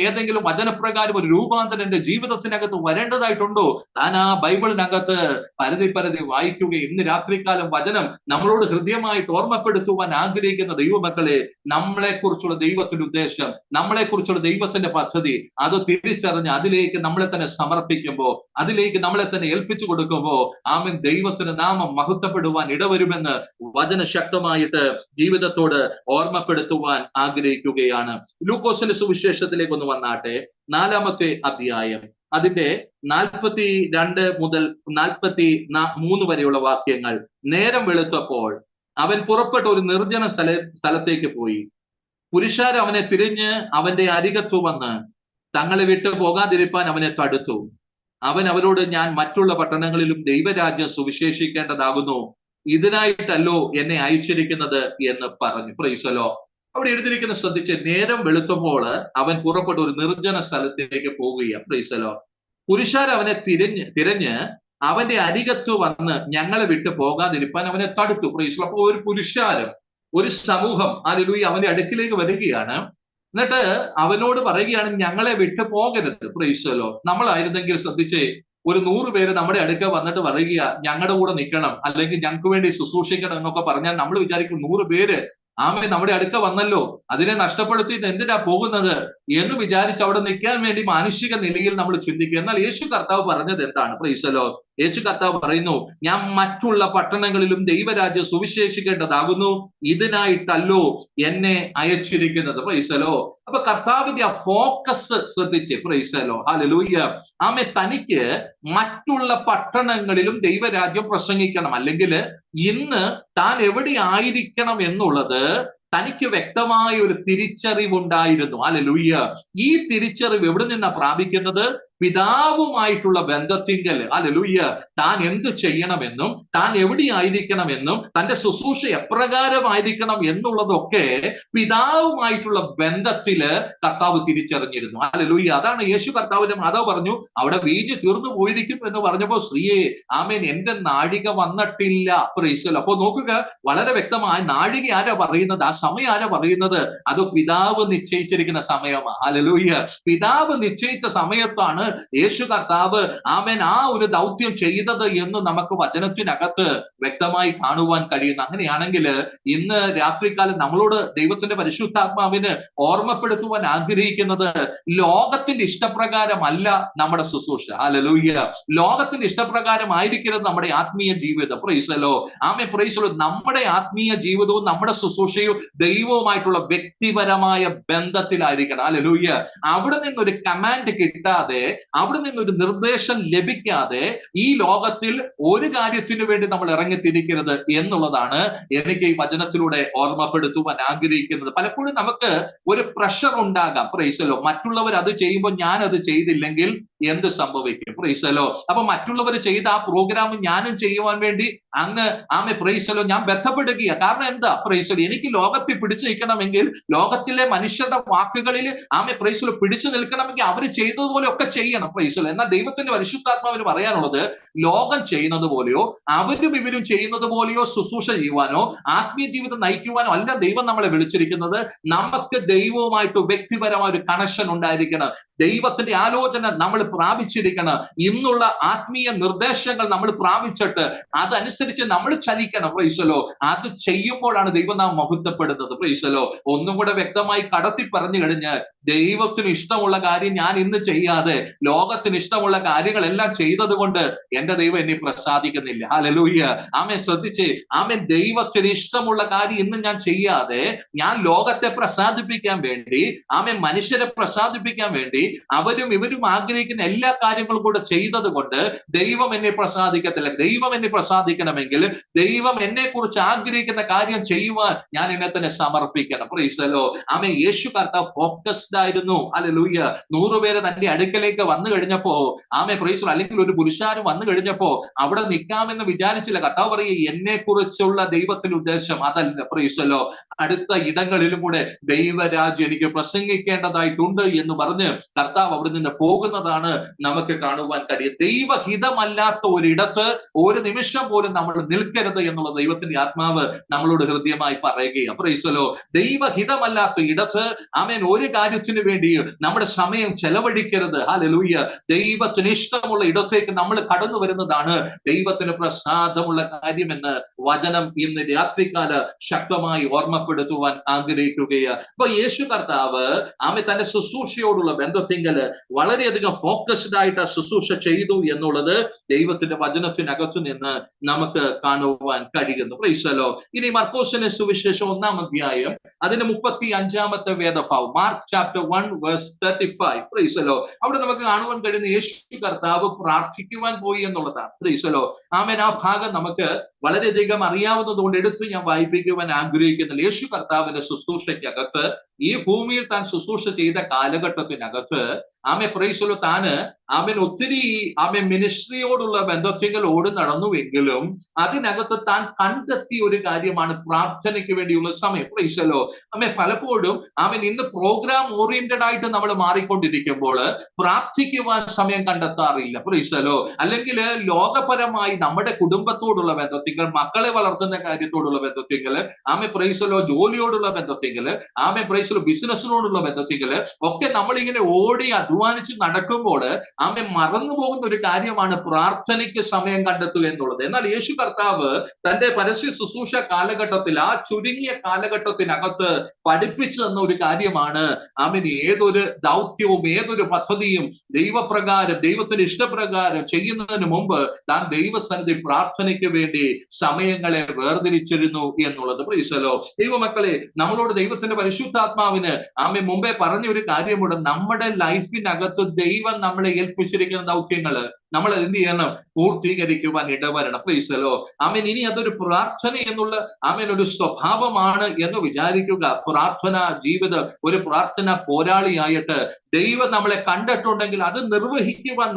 ഏതെങ്കിലും വചനപ്രകാരം ഒരു രൂപാന്തരം എന്റെ ജീവിതത്തിനകത്ത് വരേണ്ടതായിട്ടുണ്ടോ? താൻ ആ ബൈബിളിനകത്ത് പരതി വായിക്കുകയും ഇന്ന് രാത്രികാലം വചനം നമ്മളോട് ഹൃദ്യമായിട്ട് ഓർമ്മപ്പെടുത്തുവാൻ ആഗ്രഹിക്കുന്ന ദൈവമക്കളെ, നമ്മളെ കുറിച്ചുള്ള ദൈവത്തിന്റെ ഉദ്ദേശം, നമ്മളെ കുറിച്ചുള്ള ദൈവത്തിന്റെ പദ്ധതി അത് തിരിച്ചറിഞ്ഞ് അതിലേക്ക് നമ്മളെ തന്നെ സമർപ്പിക്കുമ്പോ, അതിലേക്ക് നമ്മളെ തന്നെ ഏൽപ്പിച്ചു കൊടുക്കുമ്പോ ദൈവത്തിന്റെ നാമം മഹത്വപ്പെടുവാൻ ഇടവരുമെന്ന് വചന ശക്തമായിട്ട് ജീവിതത്തോട് ഓർമ്മപ്പെടുത്തുവാൻ ആഗ്രഹിക്കുകയാണ്. ലൂക്കോസിന്റെ സുവിശേഷത്തിലേക്ക് ഒന്ന് വന്നാട്ടെ. 4-ാമത്തെ അധ്യായം അതിന്റെ 42 മുതൽ 43 വരെയുള്ള വാക്യങ്ങൾ. നേരം വെളുത്തപ്പോൾ അവൻ പുറപ്പെട്ട ഒരു നിർജ്ജന സ്ഥലത്തേക്ക് പോയി. പുരുഷാർ അവനെ തിരിഞ്ഞ് അവന്റെ അരികത്തു വന്ന് തങ്ങളെ വിട്ടു പോകാതിരിപ്പാൻ അവനെ തടുത്തു. അവൻ അവരോട്, ഞാൻ മറ്റുള്ള പട്ടണങ്ങളിലും ദൈവരാജ്യം സുവിശേഷിക്കേണ്ടതാകുന്നു, ഇതിനായിട്ടല്ലോ എന്നെ അയച്ചിരിക്കുന്നത് എന്ന് പറഞ്ഞു. Price the Lord. അവിടെ എഴുതിയിരിക്കുന്ന ശ്രദ്ധിച്ച്, നേരം വെളുത്തപ്പോൾ അവൻ പുറപ്പെട്ട ഒരു നിർജ്ജന സ്ഥലത്തേക്ക് പോവുകയാണ്. Price the Lord. പുരുഷാർ അവനെ തിരഞ്ഞ് അവന്റെ അരികത്ത് വന്ന് ഞങ്ങളെ വിട്ടു പോകാതിരിപ്പാൻ അവനെ തടുത്തു. Price the Lord. അപ്പോൾ ഒരു പുരുഷാരം, ഒരു സമൂഹം ഹല്ലേലൂയ അവന്റെ അടുക്കിലേക്ക് വരികയാണ്. എന്നിട്ട് അവനോട് പറയുകയാണ്, ഞങ്ങളെ വിട്ടു പോകരുത്. Price the Lord. നമ്മളായിരുന്നെങ്കിൽ ശ്രദ്ധിച്ചേ, ഒരു 100 പേര് നമ്മുടെ അടുക്ക വന്നിട്ട് പറയുക ഞങ്ങളുടെ കൂടെ നിൽക്കണം, അല്ലെങ്കിൽ ഞങ്ങൾക്ക് വേണ്ടി ശുശ്രൂഷിക്കണം എന്നൊക്കെ പറഞ്ഞാൽ നമ്മൾ വിചാരിക്കും 100 പേര് നമ്മുടെ അടുക്ക വന്നല്ലോ, അതിനെ നഷ്ടപ്പെടുത്തി എന്തിനാ പോകുന്നത് എന്ന് വിചാരിച്ച് അവിടെ നിൽക്കാൻ വേണ്ടി മാനുഷിക നിലയിൽ നമ്മൾ ചിന്തിക്കുക. എന്നാൽ യേശു കർത്താവ് പറഞ്ഞത് എന്താണ്? Price the Lord. യേശു കർത്താവ് പറയുന്നു, ഞാൻ മറ്റുള്ള പട്ടണങ്ങളിലും ദൈവരാജ്യം സുവിശേഷിക്കേണ്ടതാകുന്നു, ഇതിനായിട്ടല്ലോ എന്നെ അയച്ചിരിക്കുന്നത്. Price the Lord. അപ്പൊ കർത്താവിന്റെ ആ ഫോക്കസ് ശ്രദ്ധിച്ച്. Price the Lord. ഹല്ലേലൂയ. തനിക്ക് മറ്റുള്ള പട്ടണങ്ങളിലും ദൈവരാജ്യം പ്രസംഗിക്കണം, അല്ലെങ്കിൽ ഇന്ന് താൻ എവിടെ ആയിരിക്കണം എന്നുള്ളത് തനിക്ക് വ്യക്തമായ ഒരു തിരിച്ചറിവുണ്ടായിരുന്നു. ഹല്ലേലൂയ. ഈ തിരിച്ചറിവ് എവിടെ നിന്നാ പ്രാപിക്കുന്നത്? പിതാവുമായിട്ടുള്ള ബന്ധത്തിങ്കൽ. ഹല്ലേലൂയ. താൻ എന്ത് ചെയ്യണമെന്നും താൻ എവിടെ ആയിരിക്കണമെന്നും തന്റെ ശുശ്രൂഷ എപ്രകാരമായിരിക്കണം എന്നുള്ളതൊക്കെ പിതാവുമായിട്ടുള്ള ബന്ധത്തില് കർത്താവ് തിരിച്ചറിഞ്ഞിരുന്നു. ഹല്ലേലൂയ. അതാണ് യേശു കർത്താവിന്റെ മാതാവ് പറഞ്ഞു, അവിടെ വീഞ്ഞ് തീർന്നു പോയിരിക്കും എന്ന് പറഞ്ഞപ്പോ, സ്ത്രീയെ എന്റെ നാഴിക വന്നിട്ടില്ല. Price the Lord. അപ്പൊ നോക്കുക, വളരെ വ്യക്തമായ നാഴിക ആരാ പറയുന്നത്? ആ സമയം ആരാ പറയുന്നത്? അത് പിതാവ് നിശ്ചയിച്ചിരിക്കുന്ന സമയമാണ്. ഹല്ലേലൂയ. പിതാവ് നിശ്ചയിച്ച സമയത്താണ് യേശു കർത്താവ് ആ ഒരു ദൗത്യം ചെയ്തത് എന്ന് നമുക്ക് വചനത്തിനകത്ത് വ്യക്തമായി കാണുവാൻ കഴിയുന്നു. അങ്ങനെയാണെങ്കിൽ ഇന്ന് രാത്രികാലം നമ്മളോട് ദൈവത്തിന്റെ പരിശുദ്ധാത്മാവിന് ഓർമ്മപ്പെടുത്തുവാൻ ആഗ്രഹിക്കുന്നത്, ലോകത്തിന്റെ ഇഷ്ടപ്രകാരമല്ല നമ്മുടെ ശുശ്രൂഷ. ഹല്ലേലൂയ. ലോകത്തിന്റെ ഇഷ്ടപ്രകാരം ആയിരിക്കരുത് നമ്മുടെ ആത്മീയ ജീവിതം. Price the Lord. Price the Lord. നമ്മുടെ ആത്മീയ ജീവിതവും നമ്മുടെ ശുശ്രൂഷയും ദൈവവുമായിട്ടുള്ള വ്യക്തിപരമായ ബന്ധത്തിലായിരിക്കണം. ഹല്ലേലൂയ. അവിടെ നിന്നൊരു കമാൻഡ് കിട്ടാതെ, അവിടെ നിന്നൊരു നിർദ്ദേശം ലഭിക്കാതെ ഈ ലോകത്തിൽ ഒരു കാര്യത്തിനു വേണ്ടി നമ്മൾ ഇറങ്ങിത്തിരിക്കരുത് എന്നുള്ളതാണ് എനിക്ക് ഈ വചനത്തിലൂടെ ഓർമ്മപ്പെടുത്തുവാൻ ആഗ്രഹിക്കുന്നത്. പലപ്പോഴും നമുക്ക് ഒരു പ്രഷർ ഉണ്ടാകാം. Price the Lord. മറ്റുള്ളവർ അത് ചെയ്യുമ്പോൾ ഞാൻ അത് ചെയ്തില്ലെങ്കിൽ എന്ത് സംഭവിക്കും? Price the Lord. അപ്പൊ മറ്റുള്ളവർ ചെയ്ത ആ പ്രോഗ്രാം ഞാനും ചെയ്യുവാൻ വേണ്ടി പ്രൈസ് ദി ലോർഡ് ഞാൻ ബന്ധപ്പെടുകയാണ്. കാരണം എന്താ? Price the Lord. എനിക്ക് ലോകത്തിൽ പിടിച്ചു നിൽക്കണമെങ്കിൽ, ലോകത്തിലെ മനുഷ്യരുടെ വാക്കുകളിൽ പ്രൈസ് ദി ലോർഡ് പിടിച്ചു നിൽക്കണമെങ്കിൽ അവർ ചെയ്തതുപോലെ ഒക്കെ ചെയ്യണം. പ്രൈസ്. എന്നാൽ ദൈവത്തിന്റെ പരിശുദ്ധാത്മാവിന് പറയാനുള്ളത്, ലോകം ചെയ്യുന്നത് പോലെയോ അവരും ഇവരും ചെയ്യുന്നത് പോലെയോ ശുശ്രൂഷ ചെയ്യുവാനോ ആത്മീയ ജീവിതം നയിക്കുവാനോ അല്ല ദൈവം നമ്മളെ വിളിച്ചിരിക്കുന്നത്. നമുക്ക് ദൈവവുമായിട്ട് വ്യക്തിപരമായ ഒരു കണക്ഷൻ ഉണ്ടായിരിക്കണം. ദൈവത്തിന്റെ ആലോചന നമ്മൾ പ്രാപിച്ചിരിക്കണം. ഇന്നുള്ള ആത്മീയ നിർദ്ദേശങ്ങൾ നമ്മൾ പ്രാപിച്ചിട്ട് അതനുസരിച്ച് നമ്മൾ ചലിക്കണം. പ്രൈസലോ. അത് ചെയ്യുമ്പോഴാണ് ദൈവനാമം മഹത്വപ്പെടുന്നത്. പ്രൈസലോ. ഒന്നും കൂടെ വ്യക്തമായി കടത്തി പറഞ്ഞു കഴിഞ്ഞാൽ, ദൈവത്തിന് ഇഷ്ടമുള്ള കാര്യം ഞാൻ ഇന്ന് ചെയ്യാതെ ലോകത്തിന് ഇഷ്ടമുള്ള കാര്യങ്ങളെല്ലാം ചെയ്തത് കൊണ്ട് എന്റെ ദൈവം എന്നെ പ്രസാദിക്കുന്നില്ല. ഹല്ലേലൂയ. ആമേൻ. ശ്രദ്ധിച്ചേ. ആമേൻ. ദൈവത്തിന് ഇഷ്ടമുള്ള കാര്യം ഇന്ന് ഞാൻ ചെയ്യാതെ ഞാൻ ലോകത്തെ പ്രസാദിപ്പിക്കാൻ വേണ്ടി, ആമേൻ, മനുഷ്യരെ പ്രസാദിപ്പിക്കാൻ വേണ്ടി അവരും ഇവരും ആഗ്രഹിക്കുന്ന എല്ലാ കാര്യങ്ങളും കൂടെ ചെയ്തത് കൊണ്ട് ദൈവം എന്നെ പ്രസാദിക്കത്തില്ല. ദൈവം എന്നെ പ്രസാദിക്കണമെങ്കിൽ ദൈവം എന്നെ കുറിച്ച് ആഗ്രഹിക്കുന്ന കാര്യം ചെയ്യുവാൻ ഞാൻ എന്നെ തന്നെ സമർപ്പിക്കണം. Praise the Lord. ആമേൻ. യേശു കർത്താവ് ഫോക്കസ്ഡ് ആയിരുന്നു. ഹല്ലേലൂയ. 100 പേര് തന്റെ അടുക്കലേക്ക് വന്നു കഴിഞ്ഞപ്പോ, ആമേൻ, പ്രൈസ് ദി ലോർഡ്, അല്ലെങ്കിൽ ഒരു പുരുഷാരം വന്നു കഴിഞ്ഞപ്പോ അവിടെ നിൽക്കാമെന്ന് വിചാരിച്ചില്ല. കർത്താവ് പറയുക, എന്നെ കുറിച്ചുള്ള ദൈവത്തിന്റെ ഉദ്ദേശം അതല്ല. Price the Lord. അടുത്ത ഇടങ്ങളിലും കൂടെ ദൈവരാജ്യം എനിക്ക് പ്രസംഗിക്കേണ്ടതായിട്ടുണ്ട് എന്ന് പറഞ്ഞ് കർത്താവ് അവിടെ നിന്ന് പോകുന്നതാണ് നമുക്ക് കാണുവാൻ കഴിയും. ദൈവഹിതമല്ലാത്ത ഒരിടത്ത് ഒരു നിമിഷം പോലും നമ്മൾ നിൽക്കരുത് എന്നുള്ള ദൈവത്തിന്റെ ആത്മാവ് നമ്മളോട് ഹൃദ്യമായി പറയുകയാണ്. Price the Lord. ദൈവഹിതമല്ലാത്ത ഇടത്ത്, ആമേൻ, ഒരു കാര്യത്തിന് വേണ്ടി നമ്മുടെ സമയം ചെലവഴിക്കരുത്. ഹല്ലേലൂയ. ദൈവത്തിന് ഇഷ്ടമുള്ള ഇടത്തേക്ക് നമ്മൾ കടന്നു വരുന്നതാണ് ദൈവത്തിന് പ്രസാദമുള്ള കാര്യമെന്ന് വചനം ഇന്ന് രാത്രികാല ശക്തമായി ഓർമ്മപ്പെടുത്തുവാൻ ആഗ്രഹിക്കുകയാണ്. അപ്പൊ യേശു കർത്താവ് ആമേൻ തന്റെ ശുശ്രൂഷയോടുള്ള ബന്ധത്തിങ്കല് വളരെയധികം ഫോക്കസ്ഡ് ആയിട്ട് ശുശ്രൂഷ ചെയ്തു എന്നുള്ളത് ദൈവത്തിന്റെ വചനത്തിനകത്തു നിന്ന് നമുക്ക് കാണുവാൻ കഴിയുന്നു. Praise the Lord. ഇനി മർക്കോസിന്റെ സുവിശേഷം 1-ാം അധ്യായം അതിന്റെ 35-ാമത്തെ വേദഭാഗം, Mark chapter 1 verse 35. Praise the Lord. അവിടെ നമുക്ക് കാണുവാൻ കഴിയുന്ന യേശു കർത്താവ് പ്രാർത്ഥിക്കുവാൻ പോയി എന്നുള്ളതാണ്. Praise the Lord. ആമേൻ. ആ ഭാഗം നമുക്ക് വളരെയധികം അറിയാവുന്നത് കൊണ്ട് എടുത്ത് ഞാൻ വായിപ്പിക്കുവാൻ ആഗ്രഹിക്കുന്നില്ല. യേശു കർത്താവിന്റെ ശുശ്രൂഷയ്ക്കകത്ത്, ഈ ഭൂമിയിൽ താൻ ശുശ്രൂഷ ചെയ്ത കാലഘട്ടത്തിനകത്ത്, ആമേൻ, പ്രൈസ് ദി ലോർഡ്, താന് ആമേൻ ഒത്തിരി ആമേൻ മിനിസ്ട്രിയോടുള്ള ബന്ധത്തിൽ ഓടി നടന്നുവെങ്കിലും അതിനകത്ത് താൻ കണ്ടെത്തിയ ഒരു കാര്യമാണ് പ്രാർത്ഥനയ്ക്ക് വേണ്ടിയുള്ള സമയം. Praise the Lord. ആമേൻ. പലപ്പോഴും ആമേൻ ഇന്ന് പ്രോഗ്രാം ഓറിയന്റഡ് ആയിട്ട് നമ്മൾ മാറിക്കൊണ്ടിരിക്കുമ്പോൾ പ്രാർത്ഥിക്കുവാൻ സമയം കണ്ടെത്താറില്ല. Price the Lord. അല്ലെങ്കിൽ ലോകപരമായി നമ്മുടെ കുടുംബത്തോടുള്ള ബന്ധത്തിൽ, മക്കളെ വളർത്തുന്ന കാര്യത്തോടുള്ള ബന്ധത്തിൽ, ആമേൻ, പ്രൈസ് ദി ലോർഡ്, ജോലിയോടുള്ള ബന്ധത്തിൽ, ആമേൻ, പ്രൈസ് ദി ലോർഡ്, ബിസിനസ്സിനോടുള്ള ബന്ധത്തിൽ ഒക്കെ നമ്മൾ ഇങ്ങനെ ഓടി അധ്വാനിച്ച് നടക്കുമ്പോൾ ആമേൻ മറന്നു പോകുന്ന ഒരു കാര്യമാണ് പ്രാർത്ഥനയ്ക്ക് സമയം കണ്ടെത്തുക എന്നുള്ളത്. എന്നാൽ യേശു കർത്താവ് തന്റെ പരസ്യ ശുശ്രൂഷ കാലഘട്ടത്തിൽ, ആ ചുരുങ്ങിയ കാലഘട്ടത്തിനകത്ത് പഠിപ്പിച്ചു തന്ന ഒരു കാര്യമാണ്, ആമേൻ, ഏതൊരു ദൗത്യവും ഏതൊരു പദ്ധതിയും ദൈവപ്രകാരം, ദൈവത്തിന്റെ ഇഷ്ടപ്രകാരം ചെയ്യുന്നതിന് മുമ്പ് താൻ ദൈവസന്നിധി പ്രാർത്ഥനയ്ക്ക് വേണ്ടി സമയങ്ങളെ വേർതിരിച്ചിരുന്നു എന്നുള്ളത്. Price the Lord. ദൈവമക്കളെ, നമ്മളോട് ദൈവത്തിന്റെ പരിശുദ്ധാത്മാവിന് ആമേൻ മുമ്പേ പറഞ്ഞ ഒരു കാര്യമുണ്ട്. നമ്മുടെ ലൈഫിനകത്ത് ദൈവം നമ്മളെ ഏൽപ്പിച്ചിരിക്കുന്ന ദൗത്യങ്ങള് നമ്മൾ എന്ത് ചെയ്യണം? പൂർത്തീകരിക്കുവാൻ ഇടവരണം. Praise the Lord. ആമേൻ. ഇനി അതൊരു പ്രാർത്ഥന എന്നുള്ള ആമേൻ ഒരു സ്വഭാവമാണ് എന്ന് വിചാരിക്കുക. പ്രാർത്ഥന ജീവിതം, ഒരു പ്രാർത്ഥന പോരാളിയായിട്ട് ദൈവം നമ്മളെ കണ്ടിട്ടുണ്ടെങ്കിൽ അത് നിർവഹിക്കുവാൻ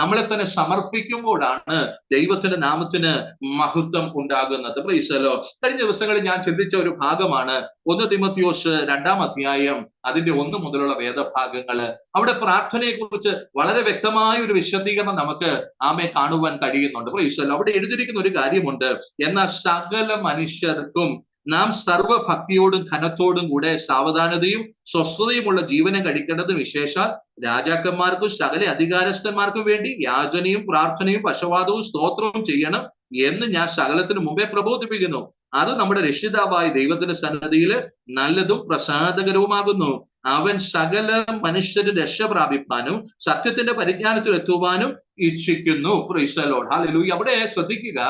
നമ്മളെ തന്നെ സമർപ്പിക്കുമ്പോഴാണ് ദൈവത്തിന്റെ നാമത്തിന് മഹത്വം ഉണ്ടാകുന്നത്. Price the Lord. കഴിഞ്ഞ ദിവസങ്ങളിൽ ഞാൻ ചിന്തിച്ച ഒരു ഭാഗമാണ് 1 തിമോഥെയോസ് 2-ാം അധ്യായം അതിന്റെ 1 മുതലുള്ള വേദഭാഗങ്ങള്. അവിടെ പ്രാർത്ഥനയെ കുറിച്ച് വളരെ വ്യക്തമായ ഒരു വിശദീകരണം നമുക്ക് ആമേൻ കാണുവാൻ കഴിയുന്നുണ്ട്. Price the Lord. അവിടെ എഴുതിയിരിക്കുന്ന ഒരു കാര്യമുണ്ട്, എന്നാൽ സകല മനുഷ്യർക്കും നാം സർവഭക്തിയോടും ഘനത്തോടും കൂടെ സാവധാനതയും സ്വസ്ഥതയുമുള്ള ജീവനം കഴിക്കേണ്ടത് വിശേഷാൽ രാജാക്കന്മാർക്കും സകല അധികാരസ്ഥന്മാർക്കും വേണ്ടി യാചനയും പ്രാർത്ഥനയും പക്ഷവാദവും സ്തോത്രവും ചെയ്യണം എന്ന് ഞാൻ സകലത്തിന് മുമ്പേ പ്രബോധിപ്പിക്കുന്നു. അത് നമ്മുടെ രക്ഷിതാവായ ദൈവത്തിന്റെ സന്നദ്ധിയിൽ നല്ലതും പ്രസാദകരവുമാകുന്നു. അവൻ സകല മനുഷ്യര് രക്ഷ പ്രാപിപ്പാനും സത്യത്തിന്റെ പരിജ്ഞാനത്തിൽ എത്തുവാനും ഇച്ഛിക്കുന്നു. Praise the Lord. ഹല്ലേലൂയ. അവിടെ ശ്രദ്ധിക്കുക.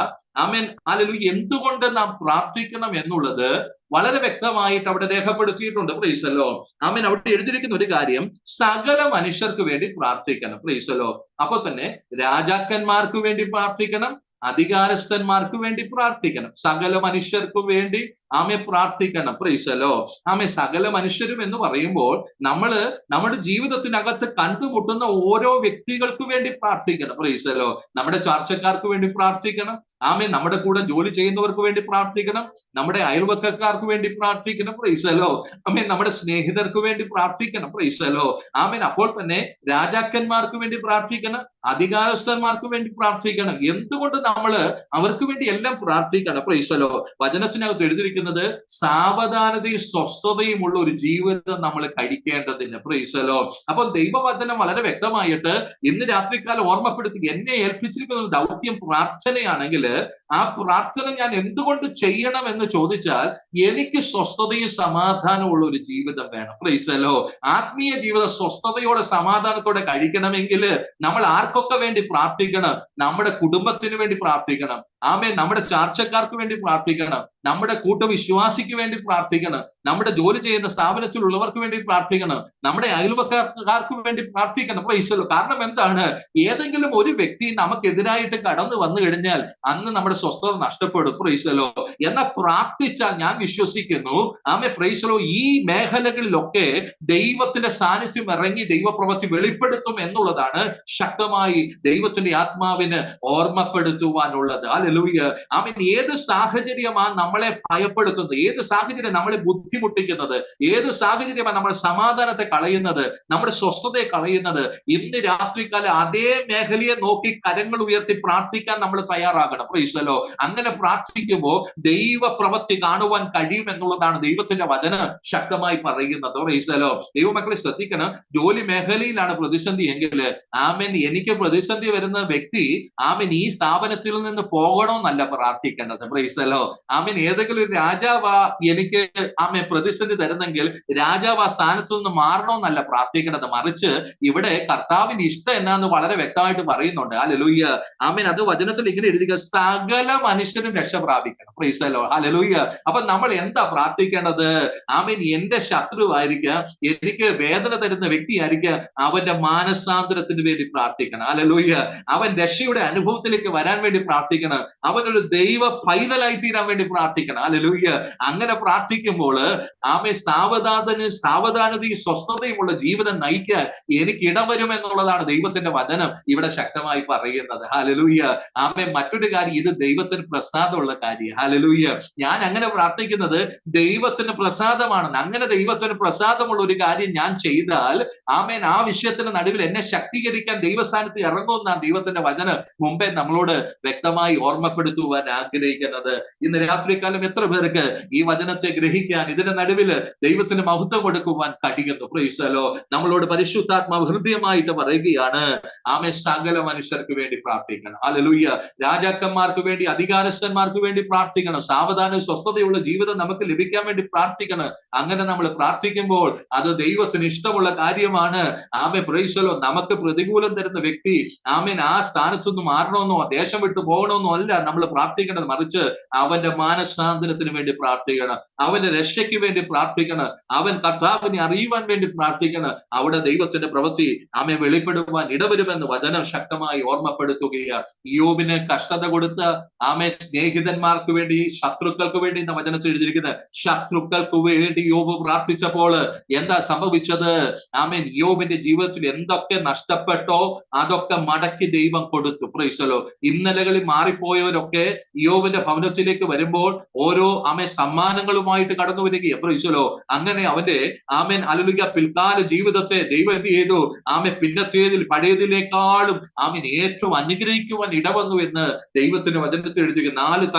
ആമേൻ. ഹല്ലേലൂയ. എന്തുകൊണ്ട് നാം പ്രാർത്ഥിക്കണം എന്നുള്ളത് വളരെ വ്യക്തമായിട്ട് അവിടെ രേഖപ്പെടുത്തിയിട്ടുണ്ട്. Praise the Lord. ആമേൻ. അവിടെ എഴുതിയിരിക്കുന്ന ഒരു കാര്യം, സകല മനുഷ്യർക്ക് വേണ്ടി പ്രാർത്ഥിക്കണം. Praise the Lord. അപ്പൊ തന്നെ രാജാക്കന്മാർക്ക് വേണ്ടി പ്രാർത്ഥിക്കണം, അധികാരസ്ഥന്മാർക്ക് വേണ്ടി പ്രാർത്ഥിക്കണം, സകല മനുഷ്യർക്ക് വേണ്ടി ആമേ പ്രാർത്ഥിക്കണം. Praise the Lord. ആമേ. സകല മനുഷ്യരും എന്ന് പറയുമ്പോൾ നമ്മുടെ ജീവിതത്തിനകത്ത് കണ്ടുമുട്ടുന്ന ഓരോ വ്യക്തികൾക്ക് വേണ്ടി പ്രാർത്ഥിക്കണം. Praise the Lord. നമ്മുടെ ചാർച്ചക്കാർക്ക് വേണ്ടി പ്രാർത്ഥിക്കണം, ആമേൻ. നമ്മുടെ കൂടെ ജോലി ചെയ്യുന്നവർക്ക് വേണ്ടി പ്രാർത്ഥിക്കണം, നമ്മുടെ അയൽവക്കക്കാർക്ക് വേണ്ടി പ്രാർത്ഥിക്കണം. Praise the Lord. ആമേൻ. നമ്മുടെ സ്നേഹിതർക്ക് വേണ്ടി പ്രാർത്ഥിക്കണം. Praise the Lord. ആമേൻ. അപ്പോൾ തന്നെ രാജാക്കന്മാർക്ക് വേണ്ടി പ്രാർത്ഥിക്കണം, അധികാരസ്ഥന്മാർക്ക് വേണ്ടി പ്രാർത്ഥിക്കണം. എന്തുകൊണ്ട് നമ്മൾ അവർക്ക് വേണ്ടി എല്ലാം പ്രാർത്ഥിക്കണം? Praise the Lord. വചനത്തിനകത്ത് എഴുതിയിരിക്കുന്നത് സാവധാനതയും സ്വസ്ഥതയും ഉള്ള ഒരു ജീവിതം നമ്മൾ കഴിക്കേണ്ടതില്ല. Price the Lord. അപ്പോൾ ദൈവവചനം വളരെ വ്യക്തമായിട്ട് ഇന്ന് രാത്രികാലം ഓർമ്മപ്പെടുത്തി, എന്നെ ഏൽപ്പിച്ചിരിക്കുന്ന ദൗത്യം പ്രാർത്ഥനയാണെങ്കിൽ ആ പ്രാർത്ഥന ഞാൻ എന്തുകൊണ്ട് ചെയ്യണം എന്ന് ചോദിച്ചാൽ, എനിക്ക് സ്വസ്ഥതയും സമാധാനവും ഉള്ള ഒരു ജീവിതം വേണം. Price the Lord. ആത്മീയ ജീവിതം സ്വസ്ഥതയോടെ സമാധാനത്തോടെ കഴിക്കണമെങ്കിൽ നമ്മൾ ആർക്കൊക്കെ വേണ്ടി പ്രാർത്ഥിക്കണം? നമ്മുടെ കുടുംബത്തിന് വേണ്ടി പ്രാർത്ഥിക്കണം. ആമേൻ. നമ്മുടെ ചാർച്ചക്കാർക്ക് വേണ്ടി പ്രാർത്ഥിക്കണം, നമ്മുടെ കൂട്ടവിശ്വാസിക്ക് വേണ്ടി പ്രാർത്ഥിക്കണം, നമ്മുടെ ജോലി ചെയ്യുന്ന സ്ഥാപനത്തിലുള്ളവർക്ക് വേണ്ടി പ്രാർത്ഥിക്കണം, നമ്മുടെ അയൽവക്കാർക്ക് വേണ്ടി പ്രാർത്ഥിക്കണം. Praise the Lord. കാരണം എന്താണ്? ഏതെങ്കിലും ഒരു വ്യക്തി നമുക്കെതിരായിട്ട് കടന്നു വന്നു കഴിഞ്ഞാൽ അന്ന് നമ്മുടെ സ്വസ്ഥത നഷ്ടപ്പെടും. Price the Lord. എന്നാൽ പ്രാർത്ഥിച്ചാൽ ഞാൻ വിശ്വസിക്കുന്നു, ആമേൻ, പ്രൈസ് ദി ലോർഡ്, ഈ മേഖലകളിലൊക്കെ ദൈവത്തിന്റെ സാന്നിധ്യം ഇറങ്ങി ദൈവപ്രവൃത്തി വെളിപ്പെടുത്തും എന്നുള്ളതാണ് ശക്തമായി ദൈവത്തിന്റെ ആത്മാവിന് ഓർമ്മപ്പെടുത്തുവാനുള്ളത്. ഹല്ലേലൂയ. ആമേൻ. ഏത് സാഹചര്യമാണ് നമ്മളെ ഭയപ്പെടുത്തുന്നത്? ഏത് സാഹചര്യം നമ്മളെ ബുദ്ധിമുട്ടിക്കുന്നത്? ഏത് സാഹചര്യമാണ് നമ്മുടെ സമാധാനത്തെ കളയുന്നത്, നമ്മുടെ സ്വസ്ഥതയെ കളയുന്നത്? ഇന്ന് രാത്രികാലം അതേ മേഖലയെ നോക്കി കരങ്ങൾ ഉയർത്തി പ്രാർത്ഥിക്കാൻ നമ്മൾ തയ്യാറാകണം. Price the Lord. അങ്ങനെ പ്രാർത്ഥിക്കുമ്പോൾ ദൈവപ്രവൃത്തി കാണുവാൻ കഴിയും എന്നുള്ളതാണ് ദൈവത്തിന്റെ വചനം ശക്തമായി പറയുന്നത്. Price the Lord. ദൈവമക്കളെ ശ്രദ്ധിക്കണം. ജോലി മേഖലയിലാണ് പ്രതിസന്ധി എങ്കിൽ, ആമേൻ, എനിക്ക് പ്രതിസന്ധി വരുന്ന വ്യക്തി, ആമേൻ, ഈ സ്ഥാപനത്തിൽ നിന്ന് പോകണമെന്നല്ല പ്രാർത്ഥിക്കേണ്ടത്. Praise the Lord. ആമേൻ. ഏതെങ്കിലും ഒരു രാജാവ് എനിക്ക്, ആമേൻ, പ്രതിസന്ധി തരുന്നെങ്കിൽ രാജാവ് ആ സ്ഥാനത്തു നിന്ന് മാറണമെന്നല്ല പ്രാർത്ഥിക്കേണ്ടത്. മറിച്ച് ഇവിടെ കർത്താവിന്റെ ഇഷ്ടം എന്നാന്ന് വളരെ വ്യക്തമായിട്ട് പറയുന്നുണ്ട്. ഹല്ലേലൂയ. ആമേൻ. അത് വചനത്തിൽ ഇങ്ങനെ എഴുതിക്കുക, സകല മനുഷ്യരും രക്ഷ പ്രാപിക്കണം. Praise the Lord. ഹല്ലേലൂയ. അപ്പൊ നമ്മൾ എന്താ പ്രാർത്ഥിക്കേണ്ടത്? ആമേൻ. എന്റെ ശത്രുവായിരിക്കാം, എനിക്ക് വേദന തരുന്ന വ്യക്തിയായിരിക്കാം, അവന്റെ മാനസാന്തരത്തിന് വേണ്ടി പ്രാർത്ഥിക്കണം. ഹല്ലേലൂയ. അവൻ രക്ഷയുടെ അനുഭവത്തിലേക്ക് വരാൻ വേണ്ടി പ്രാർത്ഥിക്കണം. അവനൊരു ദൈവ പൈതലായി തീരാൻ വേണ്ടി പ്രാർത്ഥിക്കണം. ഹല്ലേലൂയ. അങ്ങനെ പ്രാർത്ഥിക്കുമ്പോൾ ആമേൻ, സാവധാനതയും സ്വസ്ഥതയും ഉള്ള ജീവിതം നയിക്കാൻ എനിക്ക് ഇടവരും എന്നുള്ളതാണ് ദൈവത്തിന്റെ വചനം ഇവിടെ ശക്തമായി പറയുന്നത്. ഹല്ലേലൂയ. ആമേൻ. മറ്റൊരു കാര്യം, ഇത് ദൈവത്തിന് പ്രസാദമുള്ള കാര്യം. ഹല്ലേലൂയ. ഞാൻ അങ്ങനെ പ്രാർത്ഥിക്കുന്നത് ദൈവത്തിന് പ്രസാദമാണെന്ന്. അങ്ങനെ ദൈവത്തിന് പ്രസാദമുള്ള ഒരു കാര്യം ഞാൻ ചെയ്താൽ, ആമേൻ, ആ വിഷയത്തിന് നടുവിൽ എന്നെ ശക്തീകരിക്കാൻ ദൈവസ്ഥാനത്ത് ഇറങ്ങുമെന്നാണ് ദൈവത്തിന്റെ വചനം മുമ്പേ നമ്മളോട് വ്യക്തമായി ഓർമ്മപ്പെടുത്തുവാൻ ആഗ്രഹിക്കുന്നത്. ഇന്ന് രാത്രികാലം എത്ര പേർക്ക് ഈ വചനത്തെ ഗ്രഹിക്കാൻ, ഇതിന്റെ നടുവിൽ ദൈവത്തിന് മഹത്വം കൊടുക്കുവാൻ കഴിയുന്നു? Praise the Lord. നമ്മളോട് പരിശുദ്ധാത്മാവ് ഹൃദയമായിട്ട് പറയുകയാണ്, ആമേൻ, സകല മനുഷ്യർക്ക് വേണ്ടി പ്രാർത്ഥിക്കണം. ഹല്ലേലൂയ. രാജാക്കന്മാർക്ക് വേണ്ടി, അധികാരസ്ഥന്മാർക്ക് വേണ്ടി പ്രാർത്ഥിക്കണം. സാവധാന സ്വസ്ഥതയുള്ള ജീവിതം നമുക്ക് ലഭിക്കാൻ വേണ്ടി പ്രാർത്ഥിക്കണം. അങ്ങനെ നമ്മൾ പ്രാർത്ഥിക്കുമ്പോൾ അത് ദൈവത്തിന് ഇഷ്ടമുള്ള കാര്യമാണ്. ആമേൻ, പ്രൈസ് ദി ലോർഡ്. നമുക്ക് പ്രതികൂലം തരുന്ന വ്യക്തി, ആമേൻ, ആ സ്ഥാനത്തുനിന്ന് മാറണമെന്നോ ദേശം വിട്ടു പോകണമെന്നോ അല്ല നമ്മൾ പ്രാർത്ഥിക്കേണ്ടത്. മറിച്ച് അവന്റെ മാനസാന്തരത്തിന് വേണ്ടി പ്രാർത്ഥിക്കണം, അവന്റെ രക്ഷയ്ക്ക് വേണ്ടി പ്രാർത്ഥിക്കണം, അവൻ കർത്താവിനെ അറിയുവാൻ വേണ്ടി പ്രാർത്ഥിക്കണം. അവിടെ ദൈവത്തിന്റെ പ്രവൃത്തി ആമേൻ വെളിപ്പെടുവാൻ ഇടവരുമെന്ന് വചനം ശക്തമായി ഓർമ്മപ്പെടുത്തുകയാണ്. യോബിന് കഷ്ടത കൊടുത്ത ആമേൻ സ്നേഹിതന്മാർക്ക് വേണ്ടി, ശത്രുക്കൾക്ക് വേണ്ടി എന്ന വചനത്തിൽ എഴുതിയിരിക്കുന്നത്, ശത്രുക്കൾക്ക് വേണ്ടി യോബ് പ്രാർത്ഥിച്ചപ്പോൾ എന്താ സംഭവിച്ചത്? ആമേൻ. യോബിന്റെ ജീവിതത്തിൽ എന്തൊക്കെ നഷ്ടപ്പെട്ടോ അതൊക്കെ മടക്കി ദൈവം കൊടുത്തു. Price the Lord. ഇന്നലകളിൽ മാറിപ്പോയവരൊക്കെ യോബിന്റെ ഭവനത്തിലേക്ക് വരുമ്പോൾ ഓരോ ആമേൻ സമ്മാനങ്ങളുമായിട്ട് കടന്നു വരികയാണ്. Price the Lord. അങ്ങനെ അവന്റെ ആമേൻ ഹല്ലേലൂയ പിൽക്കാല ജീവിതത്തെ ദൈവം എന്ത് ചെയ്തു? ആമേൻ പിന്നത്തേതിൽ പഴയതിനേക്കാളും ആമേൻ ഏറ്റവും അനുഗ്രഹിക്കുവാൻ ഇടവന്നു എന്ന് ദൈവത്തിന്റെ വചനത്തിൽ എഴുതുക. 4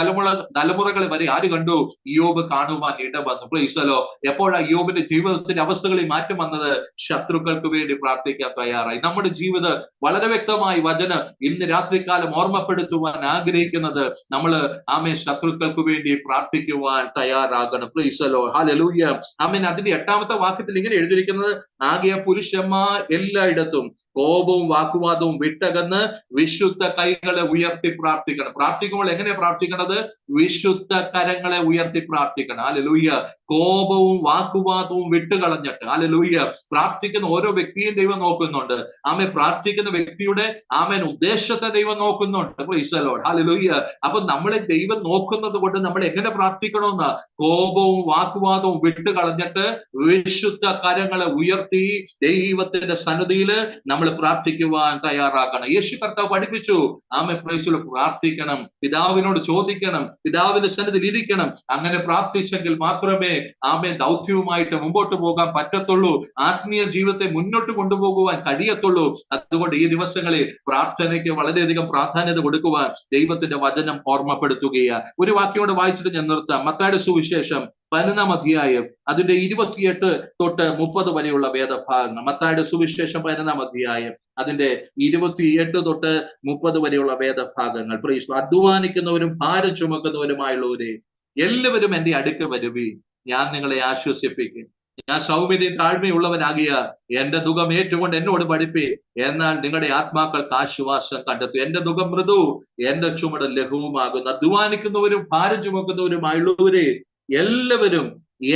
തലമുറകൾ വരെ ആര് കണ്ടു? യോബ് കാണുവാൻ ഇടവന്നു. Praise the Lord. എപ്പോഴാണ് യോബിന്റെ ജീവിതത്തിന്റെ അവസ്ഥകളിൽ മാറ്റം വന്നത്? ശത്രുക്കൾക്ക് വേണ്ടി പ്രാർത്ഥിക്കാൻ തയ്യാറായി. നമ്മുടെ ജീവിതം വളരെ വ്യക്തമായി വചനം ഇന്ന് രാത്രികാലം ഓർമ്മപ്പെടുത്തുവാൻ ആഗ്രഹിക്കുന്നത്, നമ്മൾ ആമേൻ ശത്രുക്കൾക്ക് വേണ്ടി പ്രാർത്ഥിക്കുവാൻ തയ്യാറാകണം. Price the Lord. ഹല്ലേലൂയ. ആമേൻ. അതിന്റെ 8ാമത്തെ വാക്യത്തിൽ ഇങ്ങനെ എഴുതിയിരിക്കുന്നത്, ആകെ പുരുഷന്മാർ എല്ലായിടത്തും കോപവും വാക്കുവാദവും വിട്ടകന്ന് വിശുദ്ധ കൈകളെ ഉയർത്തി പ്രാർത്ഥിക്കണം. പ്രാർത്ഥിക്കുമ്പോൾ എങ്ങനെ പ്രാർത്ഥിക്കണത്? വിശുദ്ധ കരങ്ങളെ ഉയർത്തി പ്രാർത്ഥിക്കണം. ഹല്ലേലൂയ. കോപവും വാക്കുവാദവും വിട്ടുകളഞ്ഞിട്ട്, ഹല്ലേലൂയ, പ്രാർത്ഥിക്കുന്ന ഓരോ വ്യക്തിയും ദൈവം നോക്കുന്നുണ്ട്. ആമേൻ. പ്രാർത്ഥിക്കുന്ന വ്യക്തിയുടെ ആമേൻ ഉദ്ദേശത്തെ ദൈവം നോക്കുന്നുണ്ട്. Price the Lord. ഹല്ലേലൂയ. അപ്പൊ നമ്മളെ ദൈവം നോക്കുന്നത് കൊണ്ട് നമ്മൾ എങ്ങനെ പ്രാർത്ഥിക്കണമെന്ന്, കോപവും വാക്കുവാദവും വിട്ടുകളഞ്ഞിട്ട് വിശുദ്ധ കരങ്ങളെ ഉയർത്തി ദൈവത്തിന്റെ സന്നിധിയിൽ നമ്മൾ നമ്മൾ പ്രാർത്ഥിക്കുവാൻ തയ്യാറാക്കണം. യേശു കർത്താവ് പഠിപ്പിച്ചു, ആമേ പ്രൈസിൽ പ്രാർത്ഥിക്കണം, പിതാവിനോട് ചോദിക്കണം, പിതാവിന്റെ സന്നിധിയിൽ ഇരിക്കണം. അങ്ങനെ പ്രാർത്ഥിച്ചെങ്കിൽ മാത്രമേ ആമേ ദൗത്യവുമായിട്ട് മുമ്പോട്ട് പോകാൻ പറ്റത്തുള്ളൂ, ആത്മീയ ജീവിതത്തെ മുന്നോട്ട് കൊണ്ടുപോകുവാൻ കഴിയത്തുള്ളൂ. അതുകൊണ്ട് ഈ ദിവസങ്ങളിൽ പ്രാർത്ഥനയ്ക്ക് വളരെയധികം പ്രാധാന്യത കൊടുക്കുവാൻ ദൈവത്തിന്റെ വചനം ഓർമ്മപ്പെടുത്തുകയാണ്. ഒരു വാക്യോടെ വായിച്ചിട്ട് ഞാൻ നിർത്താം. മത്തായിയുടെ സുവിശേഷം 15-ാം അധ്യായം അതിന്റെ 28 തൊട്ട് 30 വരെയുള്ള വേദഭാഗങ്ങൾ. മത്തായിയുടെ സുവിശേഷം 15-ാം അധ്യായം അതിന്റെ 28 തൊട്ട് 30 വരെയുള്ള വേദഭാഗങ്ങൾ. അധ്വാനിക്കുന്നവരും ഭാരം ചുമക്കുന്നവരുമായുള്ളവരെ എല്ലാവരും എന്റെ അടുക്ക വരുവീൻ, ഞാൻ നിങ്ങളെ ആശ്വസിപ്പിക്കും. ഞാൻ സൗമ്യതയും താഴ്മയുള്ളവനാകിയ എന്റെ ദുഃഖം ഏറ്റുകൊണ്ട് എന്നോട് പഠിപ്പേ, എന്നാൽ നിങ്ങളുടെ ആത്മാക്കൾക്ക് ആശ്വാസം കണ്ടെത്തും. എന്റെ ദുഃഖം മൃദു, എന്റെ ചുമട് ലഘുവുമാകുന്നു. അധ്വാനിക്കുന്നവരും ഭാരം ചുമക്കുന്നവരുമായുള്ളവരെ എല്ലാവരും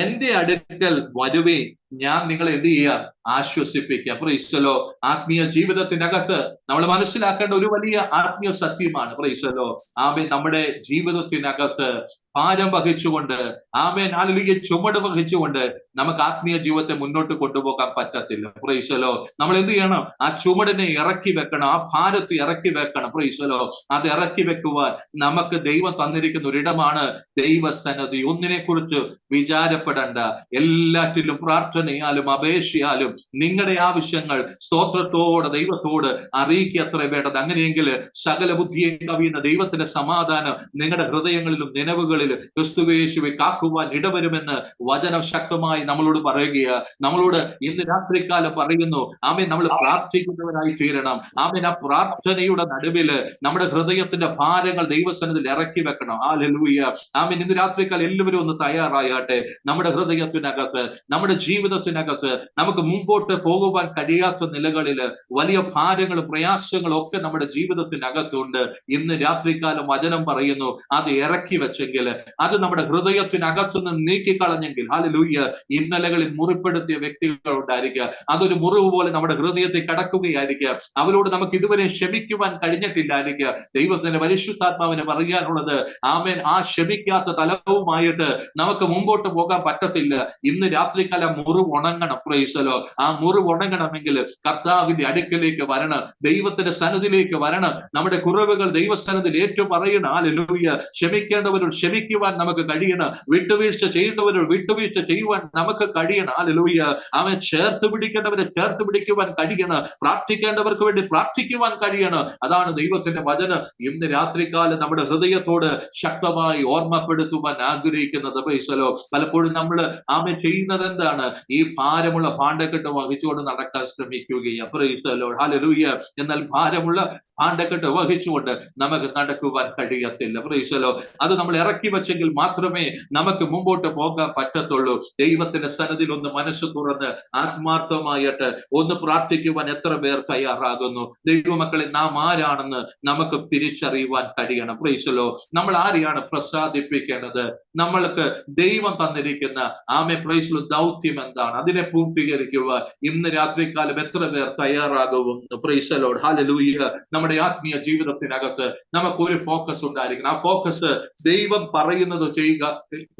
എന്റെ അടുക്കൽ വരുവേ, ഞാൻ നിങ്ങളെ എന്ത് ചെയ്യാം? ആശ്വസിപ്പിക്കാം. Praise the Lord. ആത്മീയ ജീവിതത്തിനകത്ത് നമ്മൾ മനസ്സിലാക്കേണ്ട ഒരു വലിയ ആത്മീയ സത്യമാണ്. Praise the Lord. ആമേൻ. നമ്മുടെ ജീവിതത്തിനകത്ത് ഭാരം വഹിച്ചുകൊണ്ട്, ആമേൻ, ഹല്ലേലൂയ, ചുമട് വഹിച്ചുകൊണ്ട് നമുക്ക് ആത്മീയ ജീവിതത്തെ മുന്നോട്ട് കൊണ്ടുപോകാൻ പറ്റത്തില്ല. Price the Lord. നമ്മൾ എന്ത് ചെയ്യണം? ആ ചുമടിനെ ഇറക്കി വെക്കണം, ആ ഭാരത്തെ ഇറക്കി വെക്കണം. Price the Lord. അത് ഇറക്കി വെക്കുവാൻ നമുക്ക് ദൈവം തന്നിരിക്കുന്ന ഒരിടമാണ് ദൈവസന്നിധി. ഒന്നിനെ കുറിച്ച് വിചാരപ്പെടേണ്ട, എല്ലാറ്റിലും പ്രാർത്ഥനയാലും അപേക്ഷയാലും നിങ്ങളുടെ ആവശ്യങ്ങൾ സ്തോത്രത്തോടെ ദൈവത്തോട് അറിയിക്കുക അത്ര വേണ്ടത്. അങ്ങനെയെങ്കിൽ സകല ബുദ്ധിയെ കവിയുന്ന ദൈവത്തിന്റെ സമാധാനം നിങ്ങളുടെ ഹൃദയങ്ങളിലും നിലവുകളിലും ക്രിസ്തുയേശുവെ കാക്കുവാൻ ഇടവരുമെന്ന് വചനം ശക്തമായി നമ്മളോട് പറയുകയാണ്. നമ്മളോട് ഇന്ന് രാത്രികാലം പറയുന്നു, ആമേൻ, നമ്മൾ പ്രാർത്ഥിക്കുന്നവരായി തീരണം. ആമേൻ. ആ പ്രാർത്ഥനയുടെ നടുവില് നമ്മുടെ ഹൃദയത്തിന്റെ ഭാരങ്ങൾ ദൈവസന്നിധിയിൽ ഇറക്കി വെക്കണം. ഹല്ലേലൂയ. ആമേൻ. ഇന്ന് രാത്രികാലം എല്ലാവരും ഒന്ന് തയ്യാറായാട്ടെ. നമ്മുടെ ഹൃദയത്തിനകത്ത്, നമ്മുടെ ജീവിതത്തിനകത്ത് നമുക്ക് മുമ്പോട്ട് പോകുവാൻ കഴിയാത്ത നിലകളില് വലിയ ഭാരങ്ങളും പ്രയാസങ്ങളും ഒക്കെ നമ്മുടെ ജീവിതത്തിനകത്തുണ്ട്. ഇന്ന് രാത്രികാലം വചനം പറയുന്നു, അത് ഇറക്കി വെച്ചെങ്കിൽ, അത് നമ്മുടെ ഹൃദയത്തിനകത്തുനിന്ന് നീക്കിക്കളഞ്ഞെങ്കിൽ, ഹല്ലേലൂയ, ഇന്നലകളിൽ മുറിപ്പെടുത്തിയ വ്യക്തികൾ ഉണ്ടായിരിക്കുക. അതൊരു മുറിവ് പോലെ നമ്മുടെ ഹൃദയത്തെ കടക്കുകയായിരിക്കുക. അവരോട് നമുക്ക് ഇതുവരെ ക്ഷമിക്കുവാൻ കഴിഞ്ഞിട്ടില്ലായിരിക്കുക. ദൈവത്തിന്റെ പരിശുദ്ധാത്മാവിനെ പറയാനുള്ളത്, ആമേൻ, ആ ക്ഷമിക്കാത്ത തലവുമായിട്ട് നമുക്ക് മുമ്പോട്ട് പോകാൻ പറ്റത്തില്ല. ഇന്ന് രാത്രികാലം മുറിവ് ഉണങ്ങണം. Price the Lord. ആ മുറിവ് ഉണങ്ങണമെങ്കിൽ കർത്താവിന്റെ അടുക്കലേക്ക് വരണം, ദൈവത്തിന്റെ സന്നിധിയിലേക്ക് വരണം. നമ്മുടെ കുറവുകൾ ദൈവസന്നിധിയിൽ ഏറ്റു പറയണം. ഹല്ലേലൂയ. ക്ഷമിക്കേണ്ടവരോട് ക്ഷമിക്കുവാൻ നമുക്ക് കഴിയണം. വിട്ടുവീഴ്ച ചെയ്യേണ്ടവരോട് വിട്ടുവീഴ്ച ചെയ്യുവാൻ നമുക്ക് കഴിയണം. ഹല്ലേലൂയ. അവൻ ചേർത്ത് പിടിക്കേണ്ടവരെ ചേർത്ത് പിടിക്കുവാൻ കഴിയണം. പ്രാർത്ഥിക്കേണ്ടവർക്ക് വേണ്ടി പ്രാർത്ഥിക്കുവാൻ കഴിയണം. അതാണ് ദൈവത്തിന്റെ വചനം ഇന്ന് രാത്രികാലം നമ്മുടെ ഹൃദയത്തോട് ശക്തമായി ഓർമ്മപ്പെടുത്തുവാൻ ആഗ്രഹിക്കുന്നത്. Price the Lord. പലപ്പോഴും നമ്മൾ ആമേൻ ചെയ്യുന്നത് എന്താണ്? ഈ ഭാരമുള്ള ഭാണ്ഡക്കെട്ട് വഹിച്ചുകൊണ്ട് നടക്കാൻ ശ്രമിക്കുകയാണ്. Price the Lord. ഹല്ലേലൂയ. എന്നാൽ ഭാരമുള്ള ഭാണ്ഡക്കെട്ട് വഹിച്ചുകൊണ്ട് നമുക്ക് നടക്കുവാൻ കഴിയത്തില്ല. Price the Lord. അത് നമ്മൾ ഇറക്കി വെച്ചെങ്കിൽ മാത്രമേ നമുക്ക് മുമ്പോട്ട് പോകാൻ പറ്റത്തുള്ളൂ. ദൈവത്തിന്റെ സന്നിധിയിൽ ഒന്ന് മനസ്സ് തുറന്ന് ആത്മാർത്ഥമായിട്ട് ഒന്ന് പ്രാർത്ഥിക്കുവാൻ എത്ര പേർ തയ്യാറാകുന്നു? ദൈവമക്കളെ, നാം ആരാണെന്ന് നമുക്ക് തിരിച്ചറിയുവാൻ കഴിയണം. Price the Lord. നമ്മൾ ആരെയാണ് പ്രസാദിപ്പിക്കേണ്ടത്? നമ്മൾക്ക് ദൈവം തന്നിരിക്കുന്ന ആമേ പ്രൈസ് ദി ലോർഡ് ദൗത്യം എന്താണ്? അതിനെ പൂർത്തീകരിക്കുവാൻ ഇന്ന് രാത്രികാലം എത്ര പേർ തയ്യാറാകുമെന്ന്? Praise the Lord. ഹല്ലേലൂയ. നമ്മുടെ ആത്മീയ ജീവിതത്തിനകത്ത് നമുക്ക് ഒരു ഫോക്കസ് ഉണ്ടായിരിക്കണം. ആ ഫോക്കസ് ദൈവം പറയുന്നത് ചെയ്യുക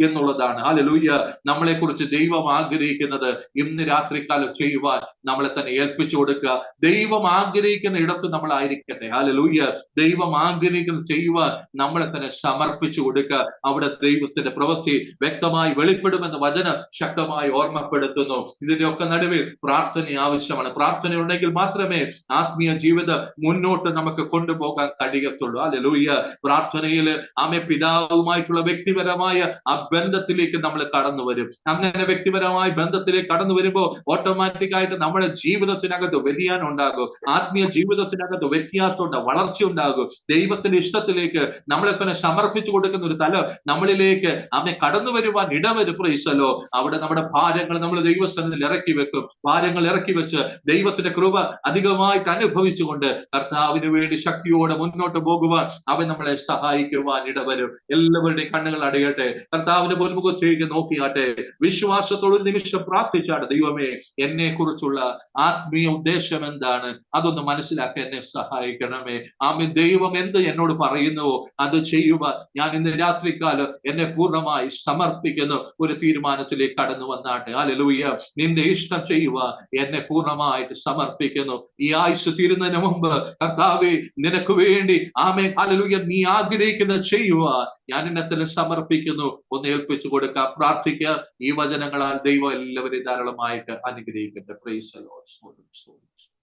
എന്നുള്ളതാണ്. ഹല്ലേലൂയ. നമ്മളെ കുറിച്ച് ദൈവം ആഗ്രഹിക്കുന്നത് ഇന്ന് രാത്രികാലം ചെയ്യുവാൻ നമ്മളെ തന്നെ ഏൽപ്പിച്ചു കൊടുക്കുക. ദൈവം ആഗ്രഹിക്കുന്ന ഇടത്ത് നമ്മൾ ആയിരിക്കട്ടെ. ഹല്ലേലൂയ. ദൈവം ആഗ്രഹിക്കുന്നത് ചെയ്യുവാൻ നമ്മളെ തന്നെ സമർപ്പിച്ചു കൊടുക്കുക. അവിടെ ദൈവത്തിന്റെ പ്രവൃത്തി വ്യക്തമായി വെളിപ്പെടുമെന്ന് വചനം ശക്തമായി ഓർമ്മപ്പെടുത്തുന്നു. ഇതിന്റെയൊക്കെ നടുവിൽ പ്രാർത്ഥന ആവശ്യമാണ്. പ്രാർത്ഥന ഉണ്ടെങ്കിൽ മാത്രമേ ആത്മീയ ജീവിതം മുന്നോട്ട് നമുക്ക് കൊണ്ടുപോകാൻ കഴിയത്തുള്ളൂ. ഹല്ലേലൂയ. പ്രാർത്ഥനയിൽ ആമേ പിതാവുമായിട്ടുള്ള വ്യക്തിപരമായ ആ ബന്ധത്തിലേക്ക് നമ്മൾ കടന്നു വരും. അങ്ങനെ വ്യക്തിപരമായ ബന്ധത്തിലേക്ക് കടന്നു വരുമ്പോൾ ഓട്ടോമാറ്റിക് ആയിട്ട് നമ്മുടെ ജീവിതത്തിനകത്ത് വ്യതിയാനം ഉണ്ടാകും. ആത്മീയ ജീവിതത്തിനകത്ത് വ്യത്യാസം ഉണ്ടാകും, വളർച്ച ഉണ്ടാകും. ദൈവത്തിന്റെ ഇഷ്ടത്തിലേക്ക് നമ്മളെ തന്നെ സമർപ്പിച്ചു കൊടുക്കുന്ന ഒരു തലം നമ്മളിലേക്ക് ആമേ കടന്നു വരുവാൻ ഇടവരും. Price the Lord. അവിടെ നമ്മുടെ ഭാരങ്ങൾ നമ്മൾ ദൈവസന്നിധിയിൽ ഇറക്കി വെക്കും. ഭാരങ്ങൾ ഇറക്കി വെച്ച് ദൈവത്തിന്റെ കൃപ അധികമായിട്ട് അനുഭവിച്ചുകൊണ്ട് കർത്താവിന് വേണ്ടി ശക്തിയോടെ മുന്നോട്ട് പോകുവാൻ അവൻ നമ്മളെ സഹായിക്കുവാൻ ഇടവരും. എല്ലാവരുടെയും കണ്ണുകൾ അടയട്ടെ. കർത്താവിന്റെ മുൻമുഖത്തേക്ക് നോക്കിയാട്ടെ. വിശ്വാസത്തോട് ഒരു നിമിഷം പ്രാർത്ഥിച്ചാണ്, ദൈവമേ, എന്നെ കുറിച്ചുള്ള ആത്മീയ ഉദ്ദേശം എന്താണ്? അതൊന്ന് മനസ്സിലാക്കാൻ എന്നെ സഹായിക്കണമേ. ആമേൻ. ദൈവം എന്ത് എന്നോട് പറയുന്നുവോ അത് ചെയ്യുവാൻ ഞാൻ ഇന്ന് രാത്രികാലം എന്നെ പൂർണ്ണമായി സമർപ്പിക്കുന്നു. ഒരു തീരുമാനത്തിലേക്ക് കടന്നു വന്നാട്ടെ. ഹല്ലേലൂയ. ഹല്ലേലൂയ, നിന്റെ ഇഷ്ടം ചെയ്യുവാൻ എന്നെ പൂർണ്ണമായിട്ട് സമർപ്പിക്കുന്നു. ഈ ആയുസ് തീരുന്നതിന് മുമ്പ് കർത്താവേ, നിനക്ക് വേണ്ടി ആമേൻ ഹല്ലേലൂയ നീ ആഗ്രഹിക്കുന്നത് ചെയ്യുവാൻ ഞാൻ എന്നെ തന്നെ സമർപ്പിക്കുന്നു. ഒന്ന് ഏൽപ്പിച്ചു കൊടുക്കാം, പ്രാർത്ഥിക്കാം. ഈ വചനങ്ങളാൽ ദൈവം എല്ലാവരെയും ധാരാളമായിട്ട് അനുഗ്രഹിക്കട്ടെ. Price the Lord.